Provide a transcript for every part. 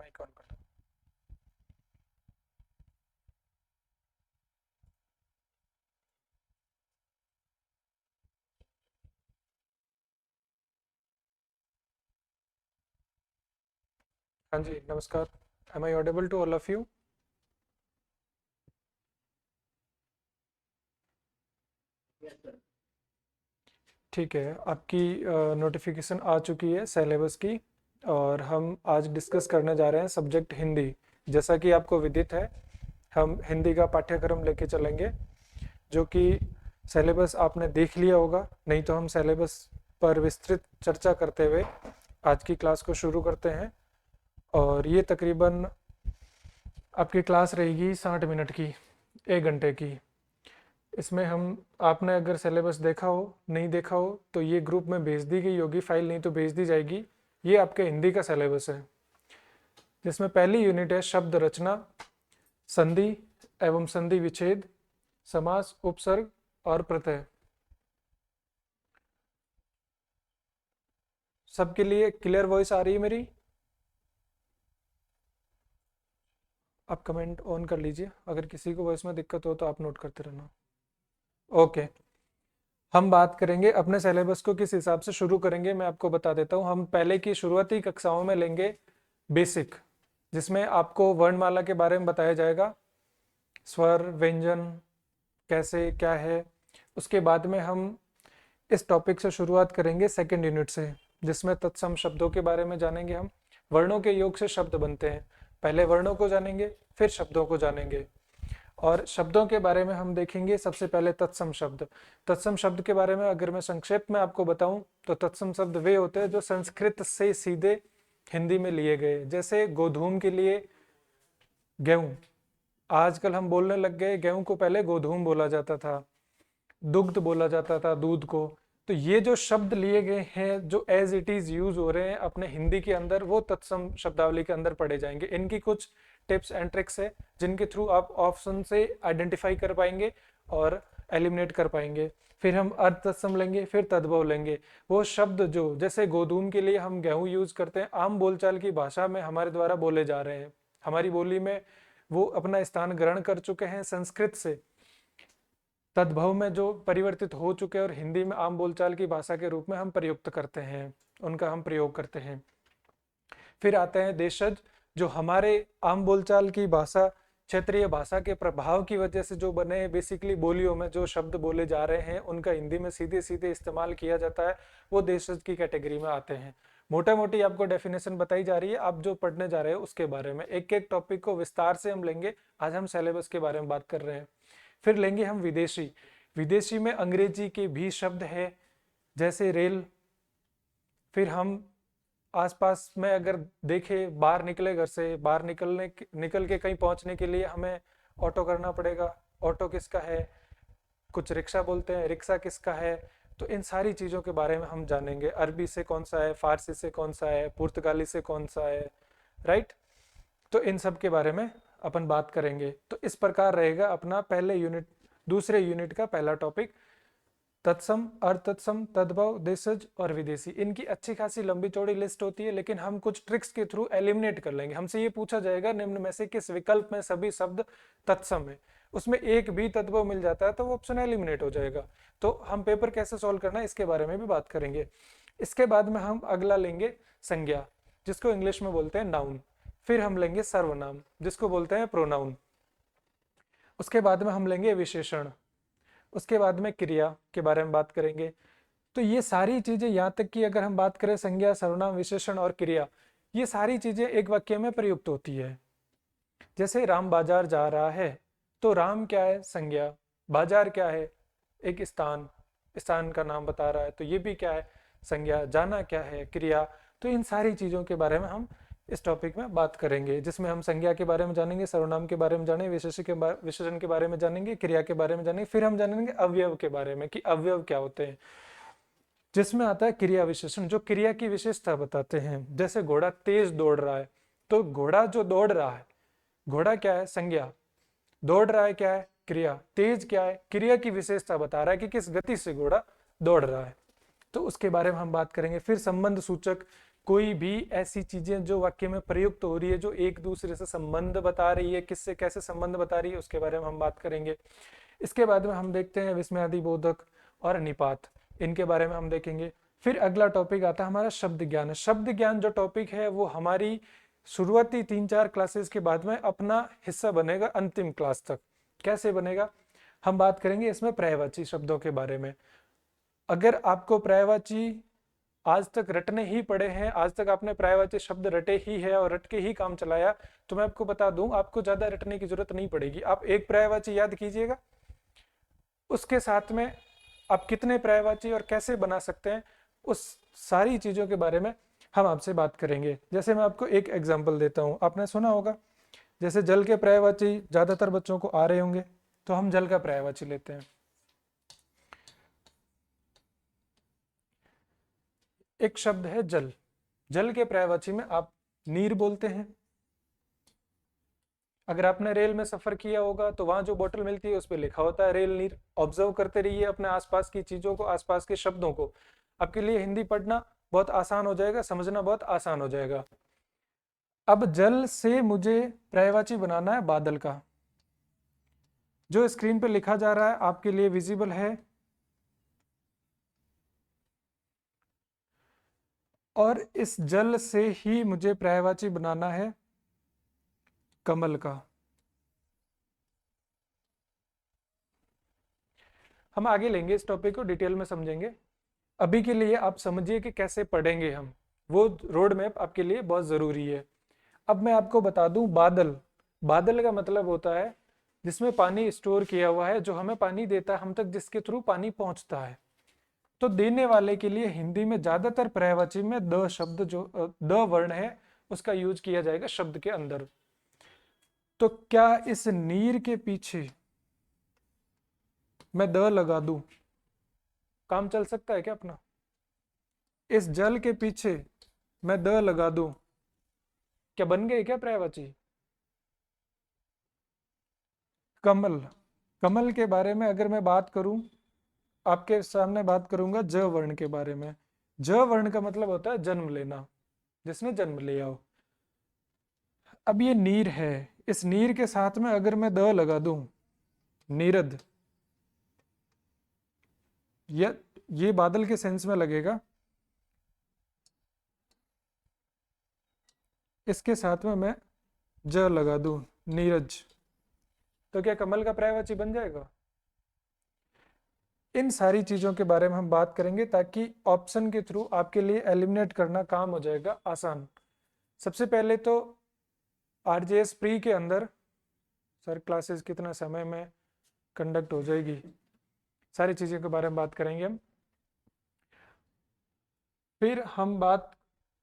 Mic on कर लो। हाँ जी, नमस्कार। Am I audible to all of you? ठीक है, आपकी नोटिफिकेशन आ चुकी है सिलेबस की। और हम आज डिस्कस करने जा रहे हैं सब्जेक्ट हिंदी। जैसा कि आपको विदित है, हम हिंदी का पाठ्यक्रम लेके चलेंगे, जो कि सिलेबस आपने देख लिया होगा। नहीं तो हम सिलेबस पर विस्तृत चर्चा करते हुए आज की क्लास को शुरू करते हैं। और ये तकरीबन आपकी क्लास रहेगी 60 मिनट की, 1 घंटे की। इसमें हम आपने अगर सिलेबस देखा हो, नहीं देखा हो तो ये ग्रुप में भेज दी गई होगी फाइल, नहीं तो भेज दी जाएगी। ये आपके हिंदी का सिलेबस है, जिसमें पहली यूनिट है शब्द रचना, संधि एवं संधि विच्छेद, समास, उपसर्ग और प्रत्यय। सबके लिए क्लियर वॉइस आ रही है मेरी? आप कमेंट ऑन कर लीजिए, अगर किसी को वॉइस में दिक्कत हो तो आप नोट करते रहना। ओके, हम बात करेंगे अपने सिलेबस को किस हिसाब से शुरू करेंगे, मैं आपको बता देता हूँ। हम पहले की शुरुआती कक्षाओं में लेंगे बेसिक, जिसमें आपको वर्णमाला के बारे में बताया जाएगा, स्वर व्यंजन कैसे क्या है। उसके बाद में हम इस टॉपिक से शुरुआत करेंगे सेकंड यूनिट से, जिसमें तत्सम शब्दों के बारे में जानेंगे। हम वर्णों के योग से शब्द बनते हैं, पहले वर्णों को जानेंगे फिर शब्दों को जानेंगे। और शब्दों के बारे में हम देखेंगे सबसे पहले तत्सम शब्द। तत्सम शब्द के बारे में अगर मैं संक्षेप में आपको बताऊं तो तत्सम शब्द वे होते हैं जो संस्कृत से सीधे हिंदी में लिए गए। जैसे गोधूम के लिए गेहूं, आजकल हम बोलने लग गए गेहूं को पहले गोधूम बोला जाता था, दुग्ध बोला जाता था दूध को। तो ये जो शब्द लिए गए हैं जो एज इट इज यूज हो रहे हैं अपने हिंदी के अंदर, वो तत्सम शब्दावली के अंदर पढ़े जाएंगे। इनकी कुछ टिप्स एंड ट्रिक्स है जिनके थ्रू आप ऑप्शन से आइडेंटिफाई कर पाएंगे और एलिमिनेट कर पाएंगे। फिर हम अर्ध तत्सम लेंगे, फिर तद्भव लेंगे। वो शब्द जो जैसे गोधूम के लिए हम गेहूं यूज करते हैं, आम बोलचाल की भाषा में हमारे द्वारा बोले जा रहे हैं, हमारी बोली में वो अपना स्थान ग्रहण कर चुके हैं संस्कृत से। तद्भव में जो परिवर्तित हो चुके हैं और हिंदी में आम बोलचाल की भाषा के रूप में हम प्रयुक्त करते हैं, उनका हम प्रयोग करते हैं। फिर आते हैं देशज, जो हमारे आम बोलचाल की भाषा, क्षेत्रीय भाषा के प्रभाव की वजह से जो बने, बेसिकली बोलियों में जो शब्द बोले जा रहे हैं उनका हिंदी में सीधे सीधे इस्तेमाल किया जाता है, वो देशज की कैटेगरी में आते हैं। मोटा मोटी आपको डेफिनेशन बताई जा रही है, आप जो पढ़ने जा रहे हो उसके बारे में एक एक टॉपिक को विस्तार से हम लेंगे। आज हम सिलेबस के बारे में बात कर रहे हैं। फिर लेंगे हम विदेशी। विदेशी में अंग्रेजी के भी शब्द है, जैसे रेल। फिर हम आसपास में अगर देखें, बाहर निकले घर से, बाहर निकल के कहीं पहुंचने के लिए हमें ऑटो करना पड़ेगा। ऑटो किसका है? कुछ रिक्शा बोलते हैं, रिक्शा किसका है? तो इन सारी चीज़ों के बारे में हम जानेंगे। अरबी से कौन सा है, फारसी से कौन सा है, पुर्तगाली से कौन सा है, राइट? तो इन सब के बारे में अपन बात करेंगे। तो इस प्रकार रहेगा अपना पहले यूनिट, दूसरे यूनिट का पहला टॉपिक, तत्सम, अर्तत्सम, तद्भव, देशज और विदेशी। इनकी अच्छी खासी लंबी चौड़ी लिस्ट होती है, लेकिन हम कुछ ट्रिक्स के थ्रू एलिमिनेट कर लेंगे। हमसे ये पूछा जाएगा निम्न में से किस विकल्प में सभी शब्द तत्सम है, उसमें एक भी तद्भव मिल जाता है तो वो ऑप्शन एलिमिनेट हो जाएगा। तो हम पेपर कैसे सॉल्व करना है इसके बारे में भी बात करेंगे। इसके बाद में हम अगला लेंगे संज्ञा, जिसको इंग्लिश में बोलते हैं नाउन। फिर हम लेंगे सर्वनाम, जिसको बोलते हैं प्रोनाउन। उसके बाद में हम लेंगे विशेषण। उसके बाद में क्रिया के बारे में बात करेंगे। तो ये सारी चीजें, यहाँ तक कि अगर हम बात करें संज्ञा, सर्वनाम, विशेषण और क्रिया, ये सारी चीजें एक वाक्य में प्रयुक्त होती है। जैसे राम बाजार जा रहा है, तो राम क्या है? संज्ञा। बाजार क्या है? एक स्थान, स्थान का नाम बता रहा है, तो ये भी क्या है? संज्ञा। जाना क्या है? क्रिया। तो इन सारी चीजों के बारे में हम इस टॉपिक में बात करेंगे, जिसमें हम संज्ञा के बारे में जानेंगे, सर्वनाम के बारे में जानेंगे, विशेषण के बारे में जानेंगे, क्रिया के बारे में जानेंगे। फिर हम जानेंगे अवयव के बारे में कि अवयव क्या होते हैं, जिसमें आता है क्रिया विशेषण, जो क्रिया की विशेषता बताते हैं। जैसे घोड़ा तेज दौड़ रहा है, तो घोड़ा जो दौड़ रहा है, घोड़ा क्या है? संज्ञा। दौड़ रहा है क्या है? क्रिया। तेज क्या है? क्रिया की विशेषता बता रहा है कि किस गति से घोड़ा दौड़ रहा है। तो उसके बारे में हम बात करेंगे। फिर संबंध सूचक, कोई भी ऐसी चीजें जो वाक्य में प्रयुक्त हो रही है, जो एक दूसरे से संबंध बता रही है, किससे कैसे संबंध बता रही है, उसके बारे में हम बात करेंगे। इसके बाद में हम देखते हैं विस्मयादि बोधक और निपात, इनके बारे में हम देखेंगे। फिर अगला टॉपिक आता है हमारा शब्द ज्ञान। शब्द ज्ञान जो टॉपिक है वो हमारी शुरुआती 3-4 क्लासेस के बाद में अपना हिस्सा बनेगा अंतिम क्लास तक। कैसे बनेगा, हम बात करेंगे इसमें पर्यायवाची शब्दों के बारे में। अगर आपको पर्यायवाची आज तक रटने ही पड़े हैं, आज तक आपने पर्यायवाची शब्द रटे ही है और रट के ही काम चलाया, तो मैं आपको बता दूं आपको ज्यादा रटने की जरूरत नहीं पड़ेगी। आप एक पर्यायवाची याद कीजिएगा, उसके साथ में आप कितने पर्यायवाची और कैसे बना सकते हैं, उस सारी चीजों के बारे में हम आपसे बात करेंगे। जैसे मैं आपको एक एग्जांपल देता हूं, आपने सुना होगा जैसे जल के पर्यायवाची ज्यादातर बच्चों को आ रहे होंगे, तो हम जल का पर्यायवाची लेते हैं। एक शब्द है जल, जल के पर्यायवाची में आप नीर बोलते हैं। अगर आपने रेल में सफर किया होगा तो वहां जो बोतल मिलती है उस पर लिखा होता है रेल नीर। ऑब्जर्व करते रहिए अपने आसपास की चीजों को, आसपास के शब्दों को, आपके लिए हिंदी पढ़ना बहुत आसान हो जाएगा, समझना बहुत आसान हो जाएगा। अब जल से मुझे पर्यायवाची बनाना है बादल का। जो स्क्रीन पे लिखा जा रहा है आपके लिए विजिबल है, और इस जल से ही मुझे पर्यायवाची बनाना है कमल का। हम आगे लेंगे इस टॉपिक को, डिटेल में समझेंगे। अभी के लिए आप समझिए कि कैसे पढ़ेंगे हम, वो रोड मैप आपके लिए बहुत जरूरी है। अब मैं आपको बता दूं, बादल, बादल का मतलब होता है जिसमें पानी स्टोर किया हुआ है, जो हमें पानी देता है, हम तक जिसके थ्रू पानी पहुंचता है। तो देने वाले के लिए हिंदी में ज्यादातर पर्यायवाची में द शब्द, जो द वर्ण है, उसका यूज किया जाएगा शब्द के अंदर। तो क्या इस नीर के पीछे मैं द लगा दूं, काम चल सकता है क्या अपना? इस जल के पीछे मैं द लगा दूं, क्या बन गए क्या पर्यायवाची? कमल, कमल के बारे में अगर मैं बात करूं, आपके सामने बात करूंगा ज वर्ण के बारे में। ज वर्ण का मतलब होता है जन्म लेना, जिसने जन्म लिया हो। अब ये नीर है, इस नीर के साथ में अगर मैं द लगा दूं, नीरद, ये बादल के सेंस में लगेगा। इसके साथ में मैं ज लगा दूं, नीरज, तो क्या कमल का पर्यायवाची बन जाएगा? इन सारी चीजों के बारे में हम बात करेंगे ताकि ऑप्शन के थ्रू आपके लिए एलिमिनेट करना काम हो जाएगा आसान। सबसे पहले तो आरजेएस प्री के अंदर सर क्लासेस कितना समय में कंडक्ट हो जाएगी, सारी चीज़ों के बारे में बात करेंगे हम। फिर हम बात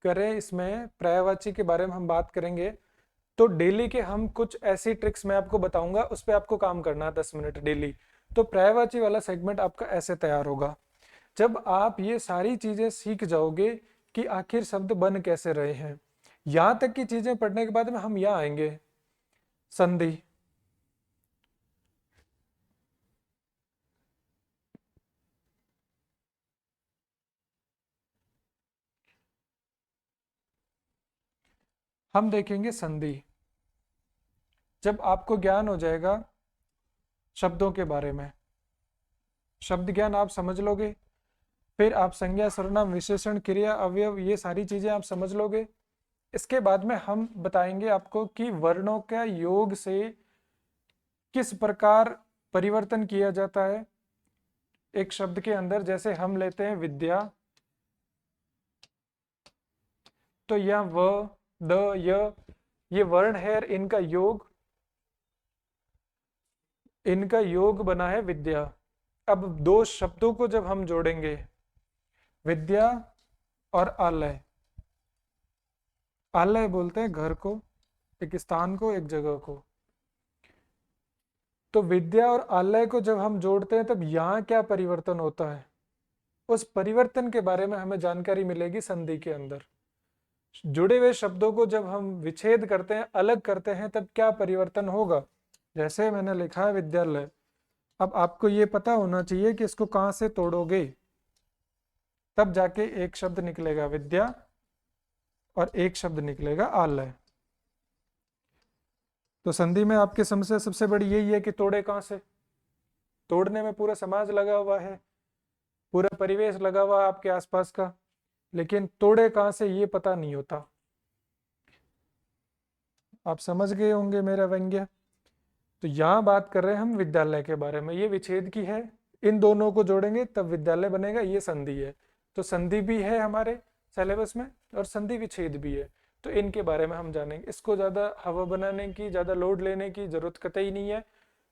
करें इसमें पर्यायवाची के बारे में हम बात करेंगे, तो डेली के हम कुछ ऐसी ट्रिक्स मैं आपको बताऊंगा, उस पर आपको काम करना है 10 मिनट डेली। तो पर्यायवाची वाला सेगमेंट आपका ऐसे तैयार होगा। जब आप ये सारी चीज़ें सीख जाओगे कि आखिर शब्द बन कैसे रहे हैं, यहाँ तक की चीज़ें पढ़ने के बाद में हम यहाँ आएंगे संधि। हम देखेंगे संधि। जब आपको ज्ञान हो जाएगा शब्दों के बारे में, शब्द ज्ञान आप समझ लोगे, फिर आप संज्ञा, सर्वनाम, विशेषण, क्रिया, अवयव, ये सारी चीजें आप समझ लोगे। इसके बाद में हम बताएंगे आपको कि वर्णों का योग से किस प्रकार परिवर्तन किया जाता है एक शब्द के अंदर। जैसे हम लेते हैं विद्या, तो यह व, द, ये वर्ण है, इनका योग बना है विद्या। अब दो शब्दों को जब हम जोड़ेंगे, विद्या और आलय, आलय बोलते हैं घर को, एक स्थान को, एक जगह को। तो विद्या और आलय को जब हम जोड़ते हैं तब यहाँ क्या परिवर्तन होता है, उस परिवर्तन के बारे में हमें जानकारी मिलेगी संधि के अंदर। जुड़े हुए शब्दों को जब हम विच्छेद करते हैं, अलग करते हैं, तब क्या परिवर्तन होगा। जैसे मैंने लिखा है विद्यालय, अब आपको ये पता होना चाहिए कि इसको कहाँ से तोड़ोगे, तब जाके एक शब्द निकलेगा विद्या और एक शब्द निकलेगा आलय। तो संधि में आपकी समस्या सबसे बड़ी यही है कि तोड़े कहाँ से। तोड़ने में पूरा समाज लगा हुआ है, पूरा परिवेश लगा हुआ है आपके आसपास का, लेकिन तोड़े कहाँ से ये पता नहीं होता। आप समझ गए होंगे मेरा व्यंग्य। तो यहाँ बात कर रहे हैं हम विद्यालय के बारे में, ये विच्छेद की है, इन दोनों को जोड़ेंगे तब विद्यालय बनेगा, ये संधि है। तो संधि भी है हमारे सिलेबस में और संधि विच्छेद भी है, तो इनके बारे में हम जानेंगे। इसको ज़्यादा हवा बनाने की, ज़्यादा लोड लेने की ज़रूरत कतई नहीं है,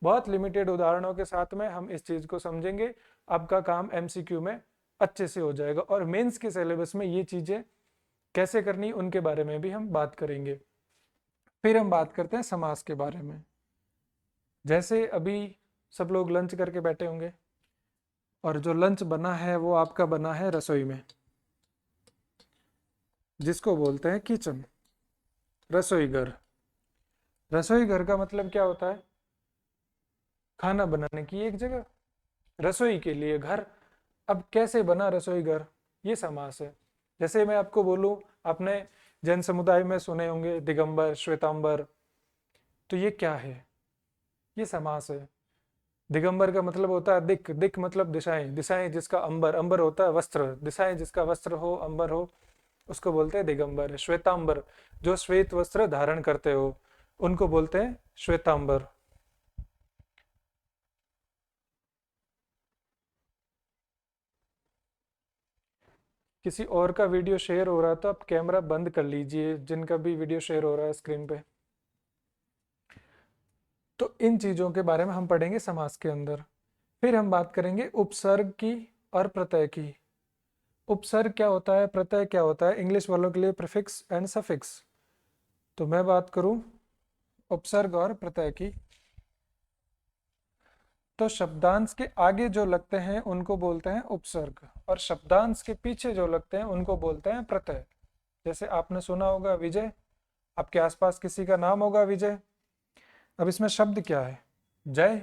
बहुत लिमिटेड उदाहरणों के साथ में हम इस चीज़ को समझेंगे, आपका काम MCQ में अच्छे से हो जाएगा। और मेंस के सिलेबस में ये चीज़ें कैसे करनी उनके बारे में भी हम बात करेंगे। फिर हम बात करते हैं समास के बारे में। जैसे अभी सब लोग लंच करके बैठे होंगे और जो लंच बना है वो आपका बना है रसोई में, जिसको बोलते हैं किचन, रसोई घर। रसोई घर का मतलब क्या होता है? खाना बनाने की एक जगह, रसोई के लिए घर। अब कैसे बना रसोई घर, ये समास है। जैसे मैं आपको बोलूं, आपने जैन समुदाय में सुने होंगे दिगंबर, श्वेतांबर, तो ये क्या है? ये समास है। दिगंबर का मतलब होता है दिक, दिक मतलब दिशाएं, दिशाएं जिसका अंबर, अंबर होता है वस्त्र, दिशाएं जिसका वस्त्र हो, अंबर हो, उसको बोलते हैं दिगंबर। श्वेतांबर जो श्वेत वस्त्र धारण करते हो उनको बोलते हैं श्वेतांबर। किसी और का वीडियो शेयर हो रहा है तो आप कैमरा बंद कर लीजिए, जिनका भी वीडियो शेयर हो रहा है स्क्रीन पे। तो इन चीजों के बारे में हम पढ़ेंगे समास के अंदर। फिर हम बात करेंगे उपसर्ग की और प्रत्यय की। उपसर्ग क्या होता है, प्रत्यय क्या होता है, इंग्लिश वालों के लिए प्रीफिक्स एंड सफिक्स। तो मैं बात करूं उपसर्ग और प्रत्यय की, तो शब्दांश के आगे जो लगते हैं उनको बोलते हैं उपसर्ग, और शब्दांश के पीछे जो लगते हैं उनको बोलते हैं प्रत्यय। जैसे आपने सुना होगा विजय, आपके आसपास किसी का नाम होगा विजय। अब इसमें शब्द क्या है? जय।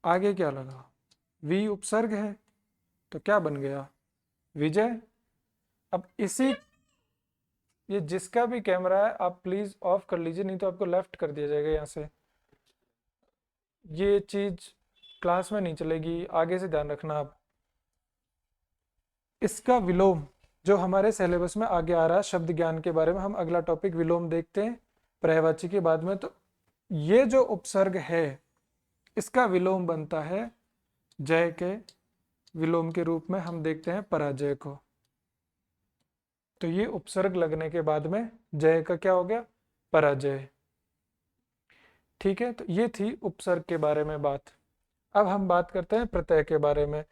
आगे क्या लगा? वी उपसर्ग है, तो क्या बन गया? विजय। अब इसी, ये जिसका भी कैमरा है आप प्लीज ऑफ कर लीजिए, नहीं तो आपको लेफ्ट कर दिया जाएगा यहाँ से। ये चीज क्लास में नहीं चलेगी, आगे से ध्यान रखना आप। इसका विलोम जो हमारे सिलेबस में आगे आ रहा है, शब्द ज्ञान के बारे में हम अगला टॉपिक विलोम देखते हैं पर्यायवाची के बाद में। तो ये जो उपसर्ग है इसका विलोम बनता है जय के विलोम के रूप में हम देखते हैं पराजय को। तो ये उपसर्ग लगने के बाद में जय का क्या हो गया? पराजय। ठीक है, तो ये थी उपसर्ग के बारे में बात। अब हम बात करते हैं प्रत्यय के बारे में।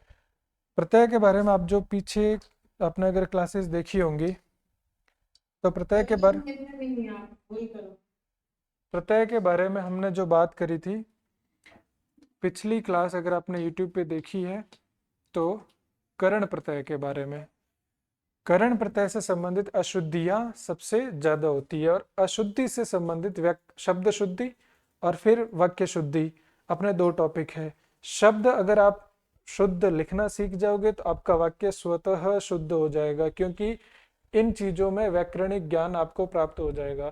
प्रत्यय के बारे में आप जो पीछे आपने अगर क्लासेस देखी होंगी तो प्रत्यय के बारे में हमने जो बात करी थी पिछली क्लास, अगर आपने YouTube पे देखी है तो करण प्रत्यय के बारे में। करण प्रत्यय से संबंधित अशुद्धियां सबसे ज्यादा होती है, और अशुद्धि से संबंधित शब्द शुद्धि और फिर वाक्य शुद्धि अपने दो टॉपिक है। शब्द अगर आप शुद्ध लिखना सीख जाओगे तो आपका वाक्य स्वतः शुद्ध हो जाएगा, क्योंकि इन चीजों में व्याकरणिक ज्ञान आपको प्राप्त हो जाएगा।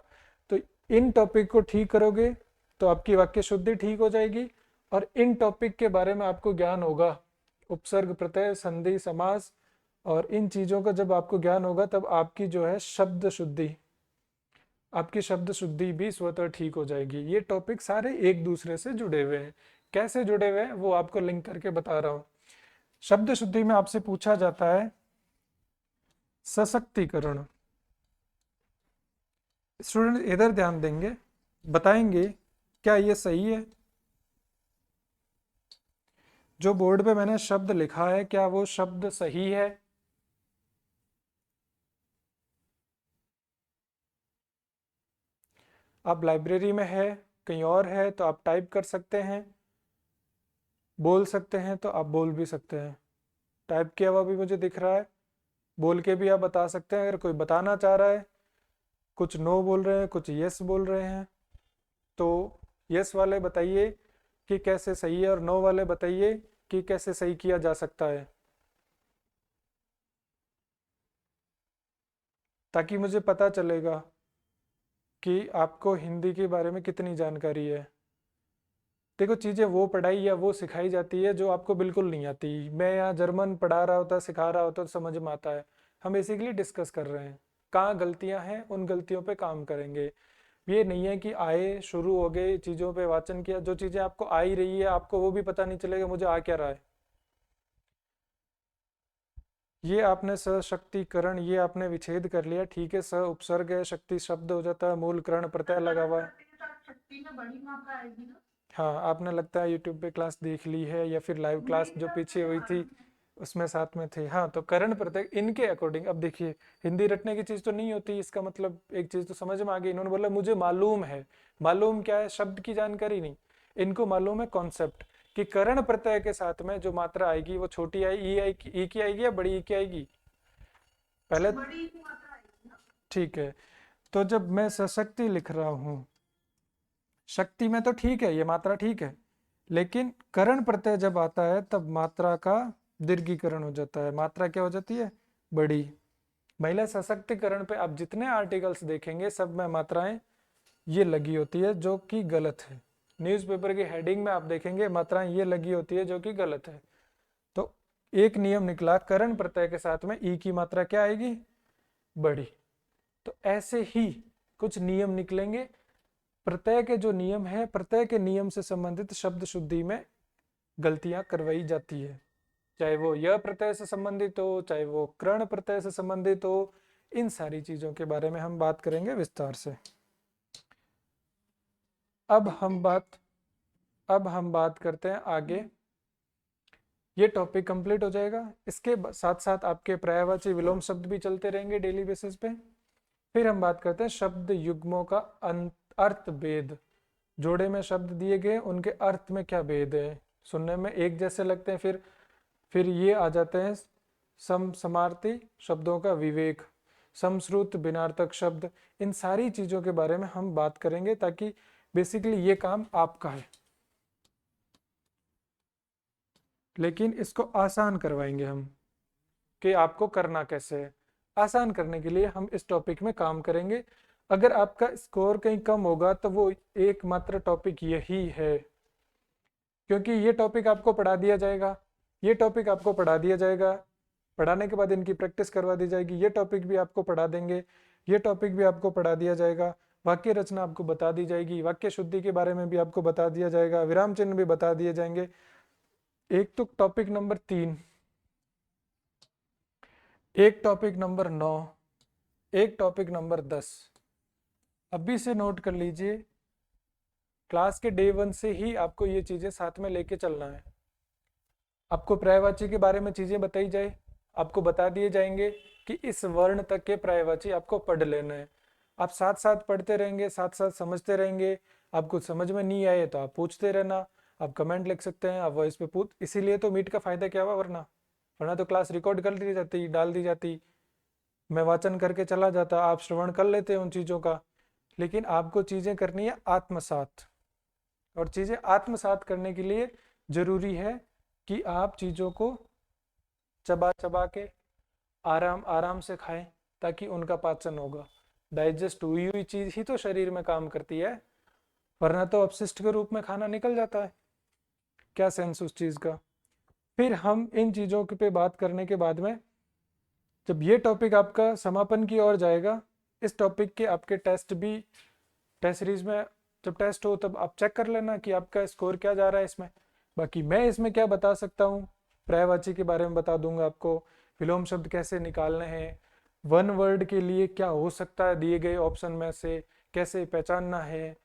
तो इन टॉपिक को ठीक करोगे तो आपकी वाक्य शुद्धि ठीक हो जाएगी, और इन टॉपिक के बारे में आपको ज्ञान होगा, उपसर्ग, प्रत्यय, संधि, समास, और इन चीजों का जब आपको ज्ञान होगा तब आपकी जो है शब्द शुद्धि, आपकी शब्द शुद्धि भी स्वतः ठीक हो जाएगी। ये टॉपिक सारे एक दूसरे से जुड़े हुए हैं। कैसे जुड़े हुए हैं वो आपको लिंक करके बता रहा हूँ। शब्द शुद्धि में आपसे पूछा जाता है सशक्तिकरण। स्टूडेंट इधर ध्यान देंगे, बताएंगे क्या ये सही है? जो बोर्ड पे मैंने शब्द लिखा है क्या वो शब्द सही है? आप लाइब्रेरी में है, कहीं और है तो आप टाइप कर सकते हैं, बोल सकते हैं तो आप बोल भी सकते हैं। टाइप किया हुआ भी मुझे दिख रहा है, बोल के भी आप बता सकते हैं। अगर कोई बताना चाह रहा है, कुछ नो बोल रहे हैं, कुछ यस बोल रहे हैं, तो यस वाले बताइए कि कैसे सही है, और नो वाले बताइए कि कैसे सही किया जा सकता है। ताकि मुझे पता चलेगा कि आपको हिंदी के बारे में कितनी जानकारी है। देखो, चीज़ें वो पढ़ाई या वो सिखाई जाती है जो आपको बिल्कुल नहीं आती। मैं यहाँ जर्मन पढ़ा रहा होता, सिखा रहा होता तो समझ में आता है। हम बेसिकली डिस्कस कर रहे हैं कहाँ गलतियाँ हैं, उन गलतियों पे काम करेंगे। ये नहीं है कि आए शुरू हो गए चीज़ों पे वाचन किया, जो चीज़ें आपको आ ही रही है आपको वो भी पता नहीं चलेगा मुझे आ क्या रहा है। ये आपने सशक्तिकरण, ये आपने विच्छेद कर लिया, ठीक है। स उपसर्ग है, शक्ति शब्द हो जाता है, मूल करण प्रत्यय लगा हुआ है। हाँ, आपने लगता है यूट्यूब पे क्लास देख ली है या फिर लाइव क्लास जो पीछे हुई थी उसमें साथ में थे। हाँ, तो करण प्रत्यय इनके अकॉर्डिंग, अब देखिए हिंदी रटने की चीज़ तो नहीं होती, इसका मतलब एक चीज़ तो समझ में आ गई। इन्होंने बोला मुझे मालूम है, मालूम क्या है, शब्द की जानकारी नहीं, इनको मालूम है कॉन्सेप्ट कि करण प्रत्यय के साथ में जो मात्रा आएगी वो छोटी आई ई आएगी, ई की आएगी या बड़ी ई की आएगी। पहले ठीक है, तो जब मैं सशक्ति लिख रहा हूँ, शक्ति में तो ठीक है, ये मात्रा ठीक है, लेकिन करण प्रत्यय जब आता है तब मात्रा का दीर्घीकरण हो जाता है। मात्रा क्या हो जाती है, बड़ी। महिला सशक्तिकरण पे आप जितने आर्टिकल्स देखेंगे सब में मात्राएं ये लगी होती है जो कि गलत है। न्यूज़पेपर की हेडिंग में आप देखेंगे मात्राएं ये लगी होती है जो कि गलत है। तो एक नियम निकला, करण प्रत्यय के साथ में ई की मात्रा क्या आएगी, बड़ी। तो ऐसे ही कुछ नियम निकलेंगे। प्रत्यय के जो नियम है, प्रत्यय के नियम से संबंधित शब्द शुद्धि में गलतियां करवाई जाती है, चाहे वो य प्रत्यय से संबंधित हो, चाहे वो कर्ण प्रत्यय से संबंधित हो। इन सारी चीजों के बारे में हम बात करेंगे विस्तार से। अब हम बात करते हैं आगे। ये टॉपिक कंप्लीट हो जाएगा, इसके साथ साथ आपके पर्यायवाची विलोम शब्द भी चलते रहेंगे डेली बेसिस पे। फिर हम बात करते हैं शब्द युग्मों का अर्थ भेद। जोड़े में शब्द दिए गए, उनके अर्थ में क्या भेद है। सुनने में एक जैसे लगते हैं, फिर ये आ जाते हैं समार्थी शब्दों का विवेक, समश्रुत बिनार्थक शब्द। इन सारी चीजों के बारे में हम बात करेंगे ताकि बेसिकली ये काम आपका है, लेकिन इसको आसान करवाएंगे हम कि आपको करना कैसे है। आसान करने के लिए हम इस टॉपिक में काम करेंगे। अगर आपका स्कोर कहीं कम होगा तो वो एकमात्र टॉपिक यही है, क्योंकि ये टॉपिक आपको पढ़ा दिया जाएगा, ये टॉपिक आपको पढ़ा दिया जाएगा, पढ़ाने के बाद इनकी प्रैक्टिस करवा दी जाएगी। ये टॉपिक भी आपको पढ़ा देंगे, ये टॉपिक भी आपको पढ़ा दिया जाएगा। वाक्य रचना आपको बता दी जाएगी, वाक्य शुद्धि के बारे में भी आपको बता दिया जाएगा, विराम चिन्ह भी बता दिए जाएंगे। एक तो टॉपिक नंबर 3, एक टॉपिक नंबर 9, एक टॉपिक नंबर 10। अभी से नोट कर लीजिए, क्लास के डे 1 से ही आपको ये चीज़ें साथ में लेके चलना है। आपको पर्यायवाची के बारे में चीज़ें बताई जाए, आपको बता दिए जाएंगे कि इस वर्ण तक के पर्यायवाची आपको पढ़ लेना है। आप साथ साथ पढ़ते रहेंगे, साथ साथ समझते रहेंगे। आपको समझ में नहीं आए तो आप पूछते रहना, आप कमेंट लिख सकते हैं, आप वॉइस पे पूछ। इसीलिए तो मीट का फ़ायदा क्या हुआ, वरना वरना तो क्लास रिकॉर्ड कर दी जाती, डाल दी जाती, मैं वाचन करके चला जाता, आप श्रवण कर लेते उन चीज़ों का। लेकिन आपको चीज़ें करनी है आत्मसात, और चीज़ें आत्मसात करने के लिए ज़रूरी है कि आप चीज़ों को चबा चबा के आराम आराम से खाएं, ताकि उनका पाचन होगा। डाइजेस्ट हुई हुई चीज़ ही तो शरीर में काम करती है, वरना तो अपशिष्ट के रूप में खाना निकल जाता है। क्या सेंस उस चीज़ का। फिर हम इन चीज़ों पे बात करने के बाद में, जब ये टॉपिक आपका समापन की ओर जाएगा, इस टॉपिक के आपके टेस्ट भी, टेस्ट सीरीज में जब टेस्ट हो तब आप चेक कर लेना कि आपका स्कोर क्या जा रहा है इसमें। बाकी मैं इसमें क्या बता सकता हूँ, पर्यायवाची के बारे में बता दूंगा आपको, विलोम शब्द कैसे निकालने हैं, वन वर्ड के लिए क्या हो सकता है दिए गए ऑप्शन में से, कैसे पहचानना है,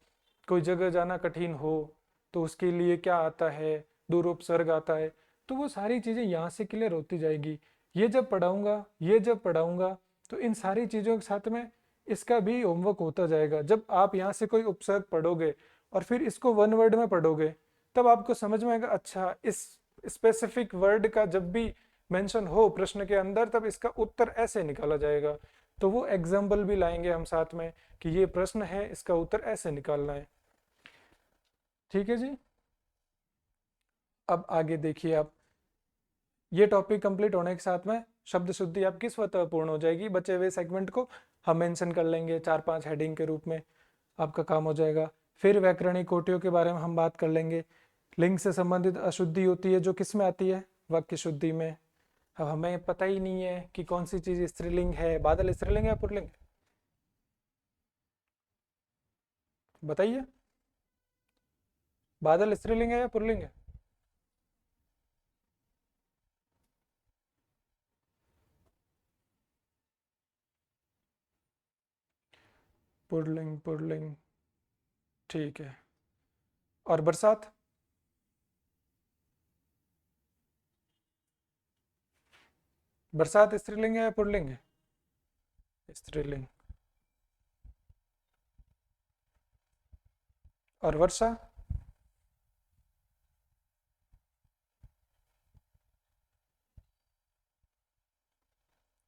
कोई जगह जाना कठिन हो तो उसके लिए क्या आता है, दूरोपसर्ग आता है। तो वो सारी चीज़ें यहाँ से क्लियर होती जाएगी। ये जब पढ़ाऊँगा तो इन सारी चीज़ों के साथ में इसका भी होमवर्क होता जाएगा। जब आप यहाँ से कोई उपसर्ग पढ़ोगे और फिर इसको वन वर्ड में पढ़ोगे, तब आपको समझ में आएगा, अच्छा इस स्पेसिफिक वर्ड का जब भी मेंशन हो प्रश्न के अंदर तब इसका उत्तर ऐसे निकाला जाएगा। तो वो एग्जाम्पल भी लाएंगे हम साथ में कि ये प्रश्न है, इसका उत्तर ऐसे निकालना है। ठीक है जी। अब आगे देखिए आप, ये टॉपिक कंप्लीट होने के साथ में शब्द शुद्धि आपकी स्वतः पूर्ण हो जाएगी। बचे हुए सेगमेंट को हम मेंशन कर लेंगे 4-5 हेडिंग के रूप में, आपका काम हो जाएगा। फिर व्याकरणिक कोटियों के बारे में हम बात कर लेंगे। लिंग से संबंधित अशुद्धि होती है जो किस में आती है, वाक्य शुद्धि में। अब हमें पता ही नहीं है कि कौन सी चीज स्त्रीलिंग है। बादल स्त्रीलिंग है या पुल्लिंग है? बताइए, बादल स्त्रीलिंग है या पुल्लिंग है? पुल्लिंग, पुल्लिंग, ठीक है। और बरसात? बरसात स्त्रीलिंग है या पुल्लिंग है? स्त्रीलिंग। और वर्षा?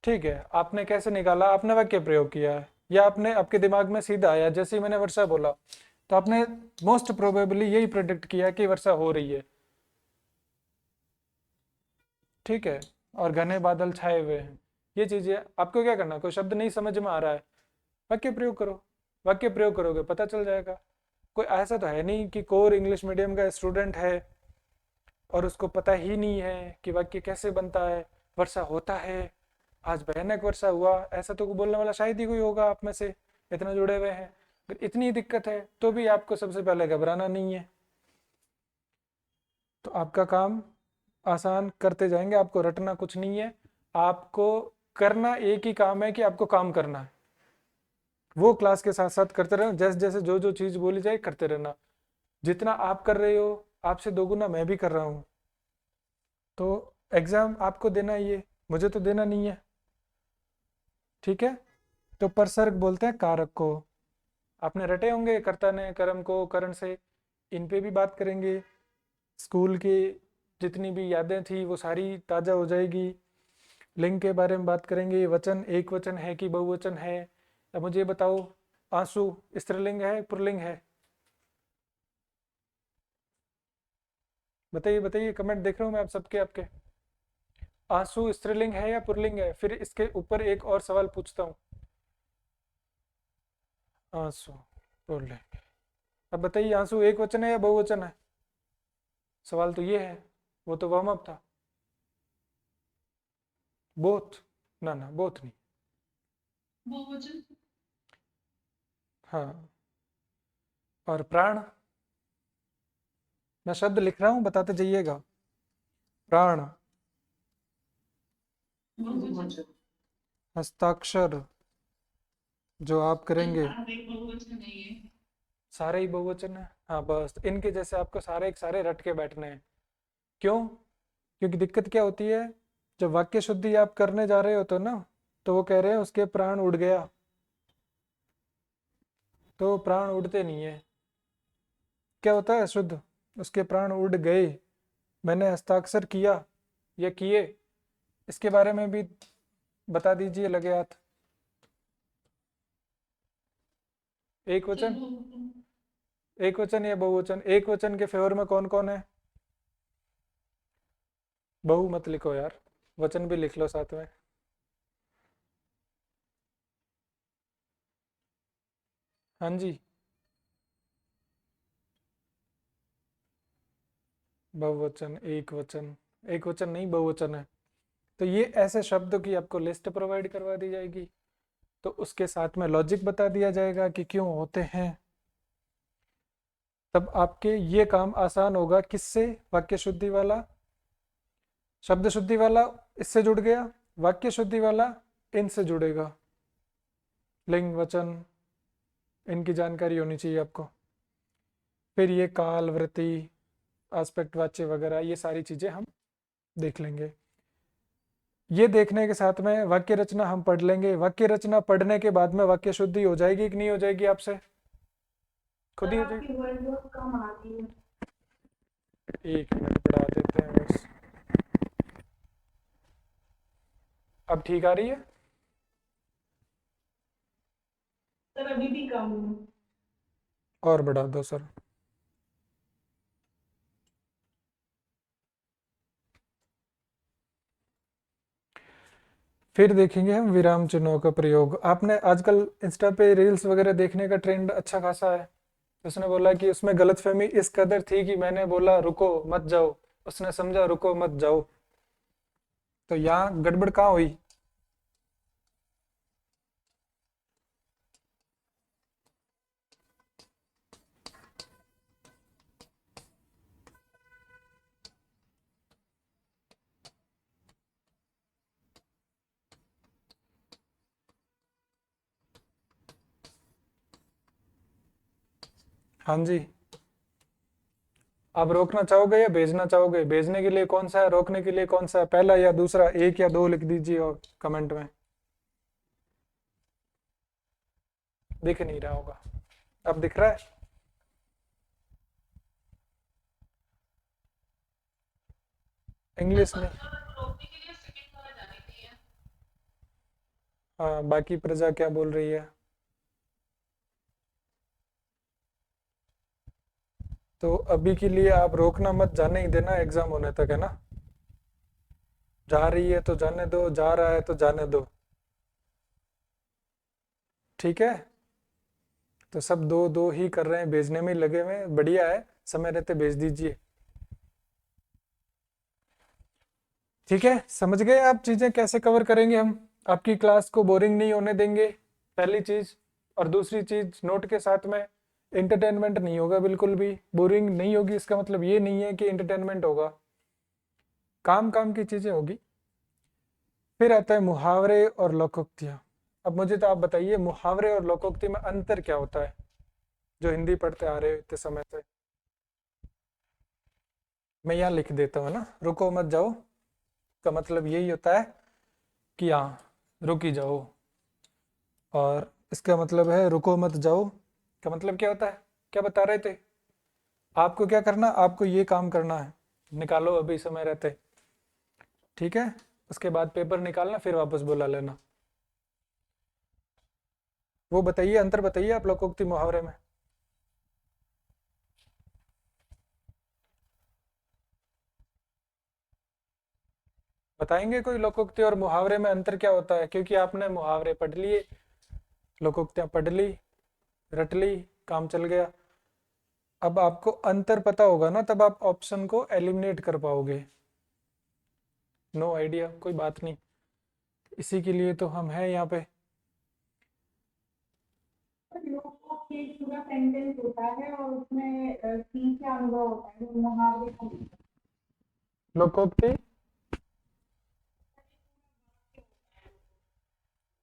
ठीक है, आपने कैसे निकाला? आपने वाक्य प्रयोग किया है या आपने आपके दिमाग में सीधा आया जैसे ही मैंने वर्षा बोला तो आपने मोस्ट प्रोबेबली यही प्रेडिक्ट किया कि वर्षा हो रही है, ठीक है। और घने बादल छाए हुए हैं, ये चीजें आपको क्या करना है? कोई शब्द नहीं समझ में आ रहा है, वाक्य प्रयोग करो। वाक्य प्रयोग करोगे पता चल जाएगा। कोई ऐसा तो है नहीं कि कोर इंग्लिश मीडियम का स्टूडेंट है और उसको पता ही नहीं है कि वाक्य कैसे बनता है। वर्षा होता है, आज भयानक वर्षा हुआ, ऐसा तो बोलने वाला शायद ही कोई होगा आप में से, इतना जुड़े हुए हैं। अगर इतनी दिक्कत है तो भी आपको सबसे पहले घबराना नहीं है। तो आपका काम आसान करते जाएंगे, आपको रटना कुछ नहीं है। आपको करना एक ही काम है कि आपको काम करना है, वो क्लास के साथ साथ करते रहना। जैसे जैसे जो जो चीज बोली जाए करते रहना। जितना आप कर रहे हो आपसे दोगुना मैं भी कर रहा हूँ। तो एग्जाम आपको देना ही है, मुझे तो देना नहीं है, ठीक है। तो परसर्ग बोलते हैं कारक को। आपने रटे होंगे कर्ता ने कर्म को करण से, इन पे भी बात करेंगे। स्कूल की जितनी भी यादें थी वो सारी ताज़ा हो जाएगी। लिंग के बारे में बात करेंगे, वचन एक वचन है कि बहुवचन है। अब मुझे बताओ, आंसू स्त्रीलिंग है पुल्लिंग है? बताइए बताइए, कमेंट देख रहा हूँ मैं आप सबके आपके। आंसू स्त्रीलिंग है या पुल्लिंग है? फिर इसके ऊपर एक और सवाल पूछता हूँ। आंसू पुल्लिंग। अब बताइए, आंसू एक वचन है या बहुवचन है? सवाल तो ये है, वो तो वार्म अप था। बोथ? ना ना, बोथ नहीं। बहुवचन। हाँ। और प्राण? मैं शब्द लिख रहा हूँ, बताते जाइएगा। प्राण, बहुवचन। हस्ताक्षर जो आप करेंगे, बहुवचन नहीं है। सारे ही बहुवचन है। हाँ बस इनके जैसे आपको सारे एक सारे रट के बैठने हैं। क्यों? क्योंकि दिक्कत क्या होती है, जब वाक्य शुद्धि आप करने जा रहे हो तो ना, तो वो कह रहे हैं उसके प्राण उड़ गया, तो प्राण उड़ते नहीं है। क्या होता है शुद्ध? उसके प्राण उड़ गए, मैंने हस्ताक्षर किया या किए, इसके बारे में भी बता दीजिए लगे हाथ। एक वचन, एक वचन या बहुवचन? एक वचन के फेवर में कौन कौन है? बहु मत लिखो यार, वचन भी लिख लो साथ में। हाँ जी, बहुवचन, एक वचन। एक वचन नहीं, बहुवचन है। तो ये ऐसे शब्दों की आपको लिस्ट प्रोवाइड करवा दी जाएगी, तो उसके साथ में लॉजिक बता दिया जाएगा कि क्यों होते हैं। तब आपके ये काम आसान होगा। किससे? वाक्य शुद्धि वाला, शब्द शुद्धि वाला इससे जुड़ गया, वाक्य शुद्धि वाला इनसे जुड़ेगा। लिंग वचन इनकी जानकारी होनी चाहिए आपको। फिर ये काल वृत्ति, आस्पेक्ट वाच्य वगैरह, ये सारी चीजें हम देख लेंगे। ये देखने के साथ में वाक्य रचना हम पढ़ लेंगे। वाक्य रचना पढ़ने के बाद में वाक्य शुद्धि हो जाएगी कि नहीं हो जाएगी आपसे? खुद ही हो जाएगी। आपकी वर्ड बहुत कम आती है। 1 मिनट बढ़ा देते हैं बस। अब ठीक आ रही है? सर अभी भी कम है। और बढ़ा दो सर। फिर देखेंगे हम विराम चिन्हों का प्रयोग। आपने आजकल इंस्टा पे रील्स वगैरह देखने का ट्रेंड अच्छा खासा है। उसने बोला कि उसमें गलतफहमी इस कदर थी कि मैंने बोला रुको मत जाओ, उसने समझा रुको मत जाओ। तो यहाँ गड़बड़ कहाँ हुई? हाँ जी। आप रोकना चाहोगे या भेजना चाहोगे? भेजने के लिए कौन सा है, रोकने के लिए कौन सा है? पहला या दूसरा, एक या दो लिख दीजिए और कमेंट में। दिख नहीं रहा होगा, अब दिख रहा है? इंग्लिश में। रोकने के लिए सेकंड वाला जाने के लिए। हाँ, बाकी प्रजा क्या बोल रही है? तो अभी के लिए आप रोकना मत, जाने ही देना एग्जाम होने तक, है ना? जा रही है तो जाने दो, जा रहा है तो जाने दो। ठीक है। तो सब दो दो ही कर रहे हैं, भेजने में ही लगे हुए हैं, बढ़िया है, समय रहते भेज दीजिए। ठीक है, समझ गए आप चीजें कैसे कवर करेंगे हम? आपकी क्लास को बोरिंग नहीं होने देंगे, पहली चीज। और दूसरी चीज, नोट के साथ में, एंटरटेनमेंट नहीं होगा बिल्कुल भी। बोरिंग नहीं होगी इसका मतलब ये नहीं है कि एंटरटेनमेंट होगा, काम काम की चीजें होगी। फिर आता है मुहावरे और लोकोक्तियां। अब मुझे तो आप बताइए, मुहावरे और लोकोक्ति में अंतर क्या होता है, जो हिंदी पढ़ते आ रहे हो इतने समय से? मैं यहाँ लिख देता हूँ ना, रुको मत जाओ का मतलब यही होता है कि हाँ, रुक ही जाओ। और इसका मतलब है रुको मत जाओ का मतलब क्या होता है? क्या बता रहे थे? आपको क्या करना, आपको ये काम करना है, निकालो अभी समय रहते। ठीक है, उसके बाद पेपर निकालना, फिर वापस बुला लेना। वो बताइए, अंतर बताइए आप लोकोक्ति मुहावरे में। बताएंगे कोई लोकोक्ति और मुहावरे में अंतर क्या होता है? क्योंकि आपने मुहावरे पढ़ लिए, लोकोक्तियां पढ़ ली, रट ली, काम चल गया। अब आपको अंतर पता होगा ना, तब आप ऑप्शन को एलिमिनेट कर पाओगे। नो आइडिया, कोई बात नहीं, इसी के लिए तो हम हैं यहाँ पे। लोगों के पूरा सेंटेंस होता है और उसमें तीन से अनुभव होता है, जो मुहावरे का लोकोक्ति,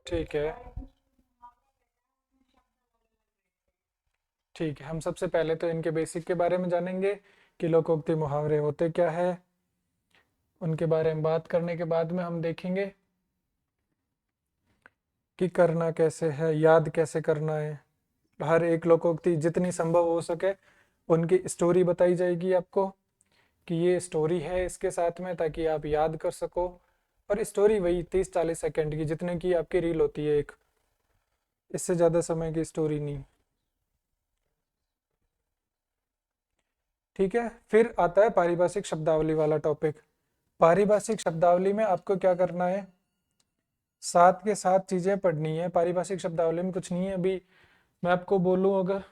ठीक है। ठीक है, हम सबसे पहले तो इनके बेसिक के बारे में जानेंगे कि लोकोक्ति मुहावरे होते क्या है। उनके बारे में बात करने के बाद में हम देखेंगे कि करना कैसे है, याद कैसे करना है। हर एक लोकोक्ति जितनी संभव हो सके उनकी स्टोरी बताई जाएगी आपको, कि ये स्टोरी है इसके साथ में, ताकि आप याद कर सको। और स्टोरी वही 30-40 सेकंड की, जितने की आपकी रील होती है एक, इससे ज़्यादा समय की स्टोरी नहीं। ठीक है, फिर आता है पारिभाषिक शब्दावली वाला टॉपिक। पारिभाषिक शब्दावली में आपको क्या करना है, साथ के साथ चीज़ें पढ़नी है। पारिभाषिक शब्दावली में कुछ नहीं है। अभी मैं आपको बोलूँ अगर,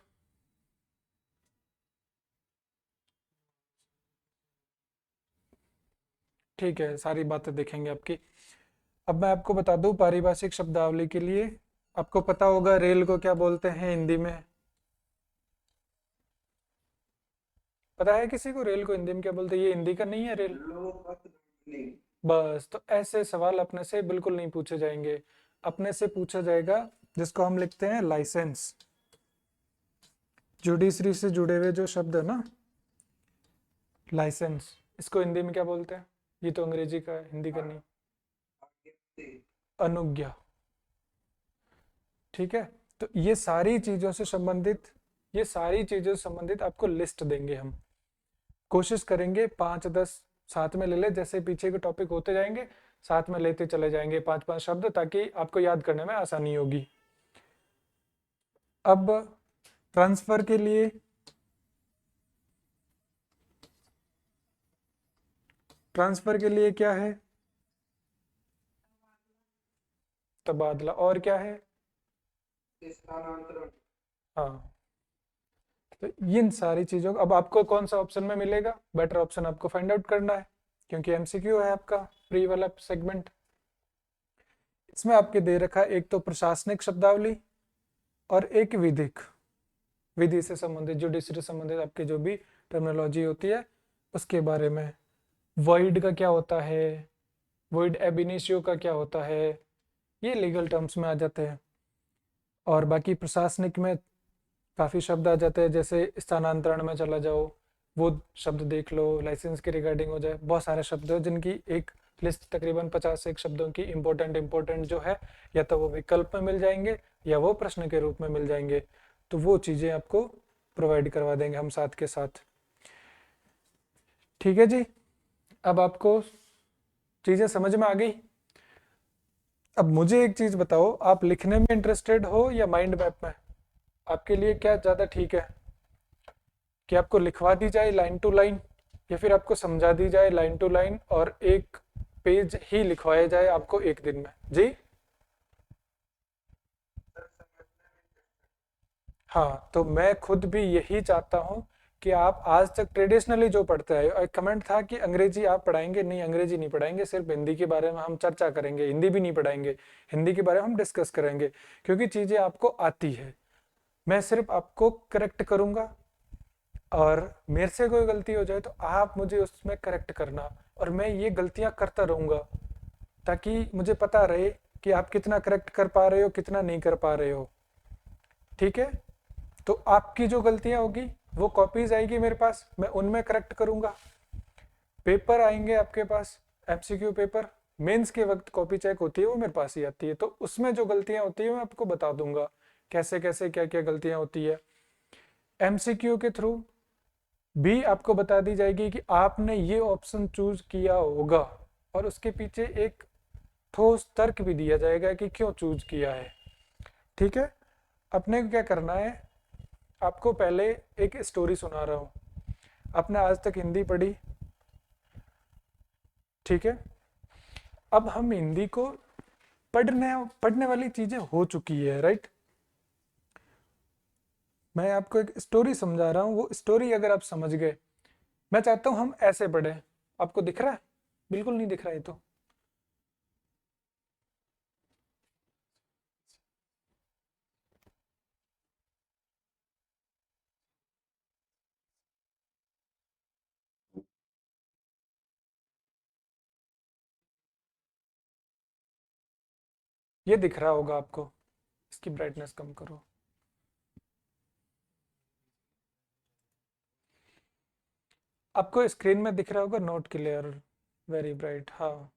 ठीक है, सारी बातें देखेंगे आपकी। अब मैं आपको बता दूं, पारिभाषिक शब्दावली के लिए आपको पता होगा रेल को क्या बोलते हैं हिंदी में? पता है किसी को रेल को हिंदी में क्या बोलते हैं? ये हिंदी का नहीं है रेल। बस, तो ऐसे सवाल अपने से बिल्कुल नहीं पूछे जाएंगे। अपने से पूछा जाएगा जिसको हम लिखते हैं लाइसेंस। जुडिशरी से जुड़े हुए जो शब्द है ना, लाइसेंस, इसको हिंदी में क्या बोलते हैं? ये तो अंग्रेजी का है, हिंदी का नहीं। अनुज्ञा। ठीक है, तो ये सारी चीजों से संबंधित, ये सारी चीजों से संबंधित आपको लिस्ट देंगे हम। कोशिश करेंगे 5-10 साथ में ले ले, जैसे पीछे के टॉपिक होते जाएंगे साथ में लेते चले जाएंगे 5-5 शब्द, ताकि आपको याद करने में आसानी होगी। अब ट्रांसफर के लिए, ट्रांसफर के लिए क्या है? तबादला, और क्या है? स्थानांतरण। हाँ, तो इन सारी चीजों को अब आपको कौन सा ऑप्शन में मिलेगा, बेटर ऑप्शन आपको फाइंड आउट करना है, क्योंकि एमसीक्यू है आपका प्री वाला सेगमेंट। इसमें आपके दे रखा है एक तो प्रशासनिक शब्दावली और एक विधिक, विधि से संबंधित, जुडिशरी से संबंधित आपकी जो भी टर्मिनोलॉजी होती है उसके बारे में। वॉइड का क्या होता है, वॉइड एब इनिशियो का क्या होता है, ये लीगल टर्म्स में आ जाते हैं। और बाकी प्रशासनिक में काफ़ी शब्द आ जाते हैं, जैसे स्थानांतरण में चला जाओ, वो शब्द देख लो, लाइसेंस के रिगार्डिंग हो जाए, बहुत सारे शब्द हैं जिनकी एक लिस्ट तकरीबन 50 से 1 शब्दों की इंपॉर्टेंट जो है, या तो वो विकल्प में मिल जाएंगे या वो प्रश्न के रूप में मिल जाएंगे, तो वो चीज़ें आपको प्रोवाइड करवा देंगे हम साथ के साथ। ठीक है जी, अब आपको चीज़ें समझ में आ गई। अब मुझे एक चीज़ बताओ, आप लिखने में इंटरेस्टेड हो या माइंड मैप में? आपके लिए क्या ज़्यादा ठीक है, कि आपको लिखवा दी जाए लाइन टू लाइन, या फिर आपको समझा दी जाए लाइन टू लाइन और एक पेज ही लिखवाया जाए आपको एक दिन में? जी हाँ, तो मैं खुद भी यही चाहता हूँ कि आप आज तक ट्रेडिशनली जो पढ़ते आए, और कमेंट था कि अंग्रेजी आप पढ़ाएंगे, नहीं अंग्रेजी नहीं पढ़ाएंगे, सिर्फ हिंदी के बारे में हम चर्चा करेंगे, हिंदी भी नहीं पढ़ाएंगे, हिंदी के बारे में हम डिस्कस करेंगे, क्योंकि चीज़ें आपको आती है। मैं सिर्फ आपको करेक्ट करूँगा, और मेरे से कोई गलती हो जाए तो आप मुझे उसमें करेक्ट करना, और मैं ये गलतियाँ करता रहूँगा ताकि मुझे पता रहे कि आप कितना करेक्ट कर पा रहे हो, कितना नहीं कर पा रहे हो। ठीक है, तो आपकी जो गलतियां होगी वो कॉपीज आएगी मेरे पास, मैं उनमें करेक्ट करूंगा। पेपर आएंगे आपके पास, एमसीक्यू पेपर, मेंस के वक्त कॉपी चेक होती है, वो मेरे पास ही आती है, तो उसमें जो गलतियां होती है मैं आपको बता दूंगा कैसे कैसे क्या क्या गलतियां होती है। एमसीक्यू के थ्रू भी आपको बता दी जाएगी कि आपने ये ऑप्शन चूज किया होगा, और उसके पीछे एक ठोस तर्क भी दिया जाएगा कि क्यों चूज किया है। ठीक है, अपने को क्या करना है, आपको पहले एक स्टोरी सुना रहा हूँ। आपने आज तक हिंदी पढ़ी, ठीक है, अब हम हिंदी को पढ़ने वाली चीजें हो चुकी है, राइट। मैं आपको एक स्टोरी समझा रहा हूँ, वो स्टोरी अगर आप समझ गए, मैं चाहता हूँ हम ऐसे पढ़े। आपको दिख रहा है? बिल्कुल नहीं दिख रहा है तो ये दिख रहा होगा आपको, इसकी ब्राइटनेस कम करो। आपको स्क्रीन में दिख रहा होगा नोट क्लियर, वेरी ब्राइट, हाँ।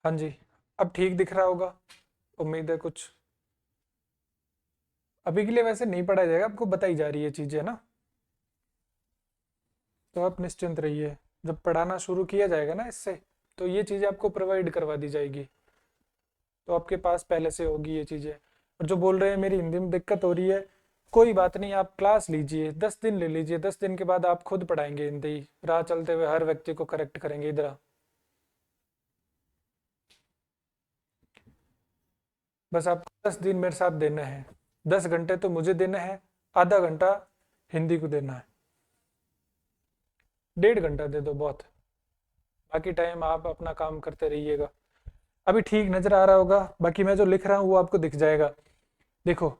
हाँ जी, अब ठीक दिख रहा होगा, उम्मीद है। कुछ अभी के लिए वैसे नहीं पढ़ा जाएगा, आपको बताई जा रही है चीजें ना, तो आप निश्चिंत रहिए। जब पढ़ाना शुरू किया जाएगा ना इससे, तो ये चीज़ें आपको प्रोवाइड करवा दी जाएगी, तो आपके पास पहले से होगी ये चीज़ें। और जो बोल रहे हैं मेरी हिंदी में दिक्कत हो रही है, कोई बात नहीं, आप क्लास लीजिए, 10 दिन ले लीजिए, 10 दिन के बाद आप खुद पढ़ाएंगे हिंदी, राह चलते हुए हर व्यक्ति को करेक्ट करेंगे इधर बस आपको 10 दिन मेरे साथ देना है, 10 घंटे तो मुझे देना है, आधा घंटा हिंदी को देना है, 1.5 घंटा दे दो बहुत, बाकी टाइम आप अपना काम करते रहिएगा। अभी ठीक नजर आ रहा होगा, बाकी मैं जो लिख रहा हूँ वो आपको दिख जाएगा। देखो,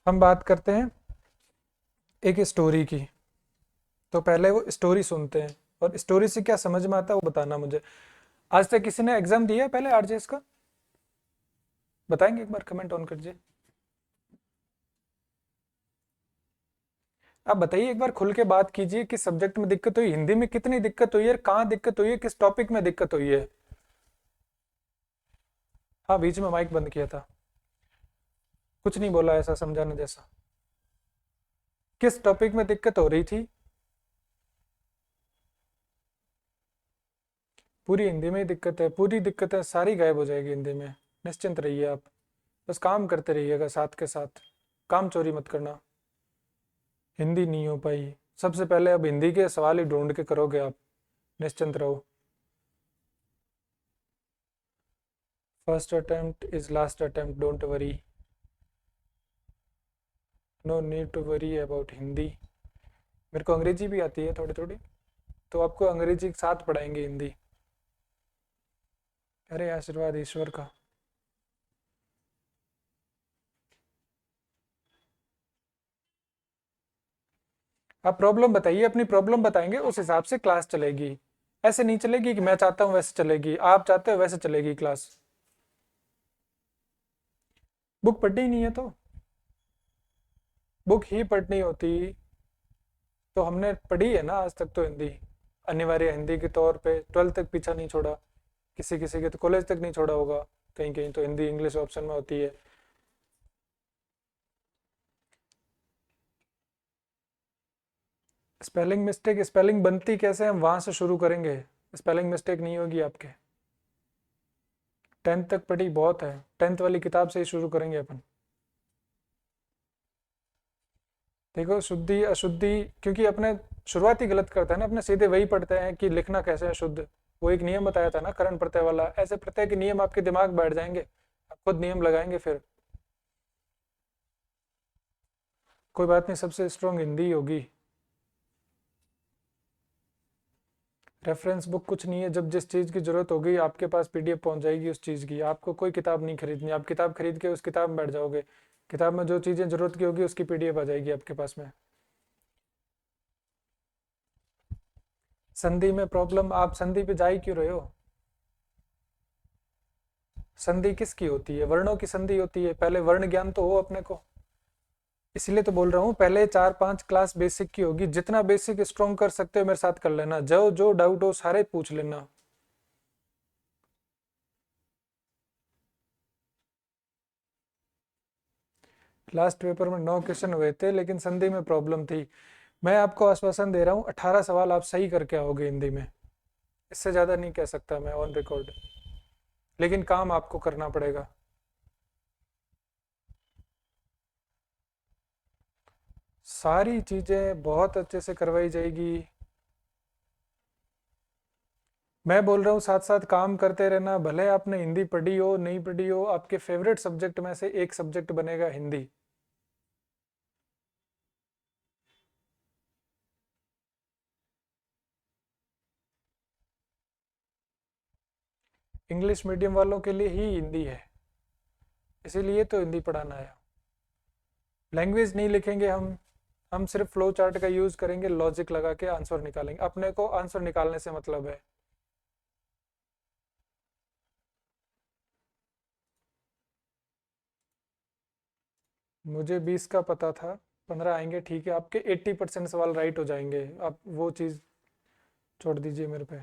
हम बात करते हैं एक स्टोरी की, तो पहले वो स्टोरी सुनते हैं, और स्टोरी से क्या समझ में आता है वो बताना मुझे। आज तक किसी ने एग्जाम दिया है पहले आरजेएस का? बताएंगे, एक बार कमेंट ऑन कीजिए। आप बताइए, एक बार खुल के बात कीजिए, किस सब्जेक्ट में दिक्कत हुई, हिंदी में कितनी दिक्कत हुई है, कहाँ दिक्कत हुई है, किस टॉपिक में दिक्कत हुई है। हाँ, बीच में माइक बंद किया था, कुछ नहीं बोला ऐसा समझाने जैसा। किस टॉपिक में दिक्कत हो रही थी? पूरी हिंदी में ही दिक्कत है, पूरी दिक्कत है, सारी गायब हो जाएगी हिंदी में, निश्चिंत रहिए आप। बस काम करते रहिएगा साथ के साथ, काम चोरी मत करना। हिंदी नहीं हो पाई, सबसे पहले अब हिंदी के सवाल ही ढूंढ के करोगे आप, निश्चिंत रहो। First attempt is last attempt, don't worry, no need to worry about Hindi. मेरे को अंग्रेजी भी आती है थोड़ी थोड़ी, तो आपको अंग्रेजी के साथ पढ़ाएंगे हिंदी। अरे आशीर्वाद ईश्वर का। आप प्रॉब्लम बताइए, अपनी प्रॉब्लम बताएंगे, उस हिसाब से क्लास चलेगी। ऐसे नहीं चलेगी कि मैं चाहता हूँ वैसे चलेगी, आप चाहते हो वैसे चलेगी क्लास। बुक पढ़नी ही नहीं है तो, बुक ही पढ़नी होती तो हमने पढ़ी है ना आज तक तो हिंदी, अनिवार्य हिंदी के तौर पे 12th तक पीछा नहीं छोड़ा, किसी किसी के तो कॉलेज तक नहीं छोड़ा होगा, कहीं कहीं तो हिंदी इंग्लिश ऑप्शन में होती है। स्पेलिंग मिस्टेक, स्पेलिंग बनती कैसे, हम वहां से शुरू करेंगे, स्पेलिंग मिस्टेक नहीं होगी आपके। 10th तक पढ़ी बहुत है, 10th वाली किताब से ही शुरू करेंगे अपन। देखो, शुद्धि अशुद्धि, क्योंकि अपने शुरुआत ही गलत करते हैं ना, अपने सीधे वही पढ़ते हैं कि लिखना कैसे है शुद्ध। वो एक नियम बताया था ना करण प्रत्यय वाला, ऐसे प्रत्यय के नियम आपके दिमाग में बैठ जाएंगे, आप खुद नियम लगाएंगे फिर। कोई बात नहीं, सबसे स्ट्रांग हिंदी होगी। रेफरेंस बुक कुछ नहीं है, जब जिस चीज़ की जरूरत होगी आपके पास पीडीएफ पहुंच जाएगी उस चीज़ की, आपको कोई किताब नहीं खरीदनी, आप किताब खरीद के उस किताब में बैठ जाओगे, किताब में जो चीज़ें जरूरत की होगी उसकी पीडीएफ आ जाएगी आपके पास में। संधि में प्रॉब्लम, आप संधि पे जा ही क्यों रहे हो? संधि किसकी होती है? वर्णों की संधि होती है, पहले वर्ण ज्ञान तो हो अपने को, इसलिए तो बोल रहा हूँ पहले 4-5 क्लास बेसिक की होगी, जितना बेसिक स्ट्रॉन्ग कर सकते हो मेरे साथ कर लेना, जो जो डाउट हो सारे पूछ लेना। लास्ट पेपर में 9 क्वेश्चन हुए थे, लेकिन संधि में प्रॉब्लम थी। मैं आपको आश्वासन दे रहा हूँ 18 सवाल आप सही करके आओगे हिंदी में, इससे ज़्यादा नहीं कह सकता मैं ऑन रिकॉर्ड, लेकिन काम आपको करना पड़ेगा। सारी चीज़ें बहुत अच्छे से करवाई जाएगी, मैं बोल रहा हूँ साथ साथ काम करते रहना, भले आपने हिंदी पढ़ी हो नहीं पढ़ी हो, आपके फेवरेट सब्जेक्ट में से एक सब्जेक्ट बनेगा हिंदी। इंग्लिश मीडियम वालों के लिए ही हिंदी है, इसीलिए तो हिंदी पढ़ाना है। लैंग्वेज नहीं लिखेंगे हम सिर्फ फ्लो चार्ट का यूज करेंगे, लॉजिक लगा के आंसर निकालेंगे, अपने को आंसर निकालने से मतलब है। मुझे 20 का पता था, 15 आएंगे, ठीक है, आपके 80% सवाल राइट हो जाएंगे, आप वो चीज़ छोड़ दीजिए मेरे पे।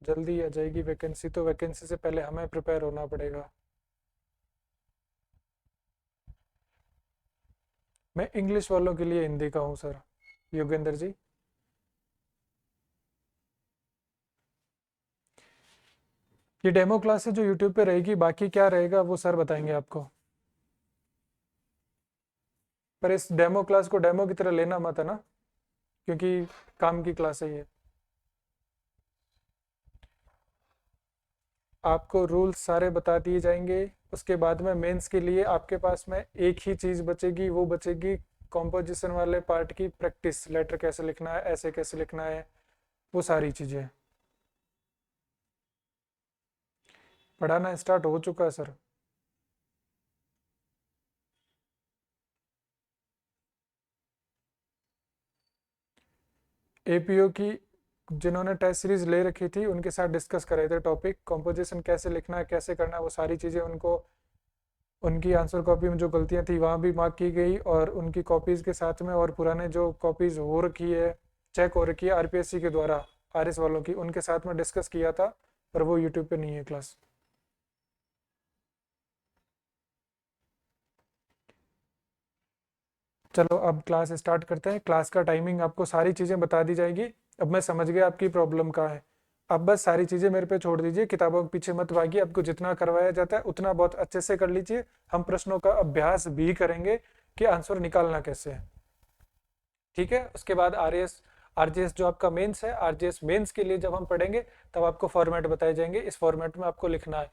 जल्दी आ जाएगी वैकेंसी, तो वैकेंसी से पहले हमें प्रिपेयर होना पड़ेगा। मैं इंग्लिश वालों के लिए हिंदी का हूँ सर। योगेंद्र जी, ये डेमो क्लास है जो यूट्यूब पे रहेगी, बाकी क्या रहेगा वो सर बताएंगे आपको। पर इस डेमो क्लास को डेमो की तरह लेना मत है ना, क्योंकि काम की क्लास है ये। आपको रूल्स सारे बता दिए जाएंगे। उसके बाद में मेंस के लिए आपके पास में एक ही चीज़ बचेगी, वो बचेगी कॉम्पोजिशन वाले पार्ट की प्रैक्टिस। लेटर कैसे लिखना है, ऐसे कैसे लिखना है, वो सारी चीज़ें पढ़ाना स्टार्ट हो चुका है सर। एपीओ की जिन्होंने टेस्ट सीरीज ले रखी थी उनके साथ डिस्कस कर रहे थे टॉपिक, कॉम्पोजिशन कैसे लिखना है, कैसे करना है, वो सारी चीज़ें उनको उनकी आंसर कॉपी में जो गलतियां थी वहाँ भी मार्क की गई, और उनकी कॉपीज़ के साथ में और पुराने जो कॉपीज़ हो रखी है, चेक हो रखी है आरपीएससी के द्वारा, आरएस वालों की, उनके साथ में डिस्कस किया था, पर वो यूट्यूब पे नहीं है क्लास। चलो अब क्लास स्टार्ट करते हैं। क्लास का टाइमिंग आपको सारी चीज़ें बता दी जाएगी। अब मैं समझ गया आपकी प्रॉब्लम का है। अब बस सारी चीज़ें मेरे पे छोड़ दीजिए, किताबों के पीछे मत भागिए। आपको जितना करवाया जाता है उतना बहुत अच्छे से कर लीजिए। हम प्रश्नों का अभ्यास भी करेंगे कि आंसर निकालना कैसे है, ठीक है। उसके बाद आरजीएस जो आपका मेंस है, आरजीएस मेंस के लिए जब हम पढ़ेंगे तब आपको फॉर्मेट बताए जाएंगे, इस फॉर्मेट में आपको लिखना है।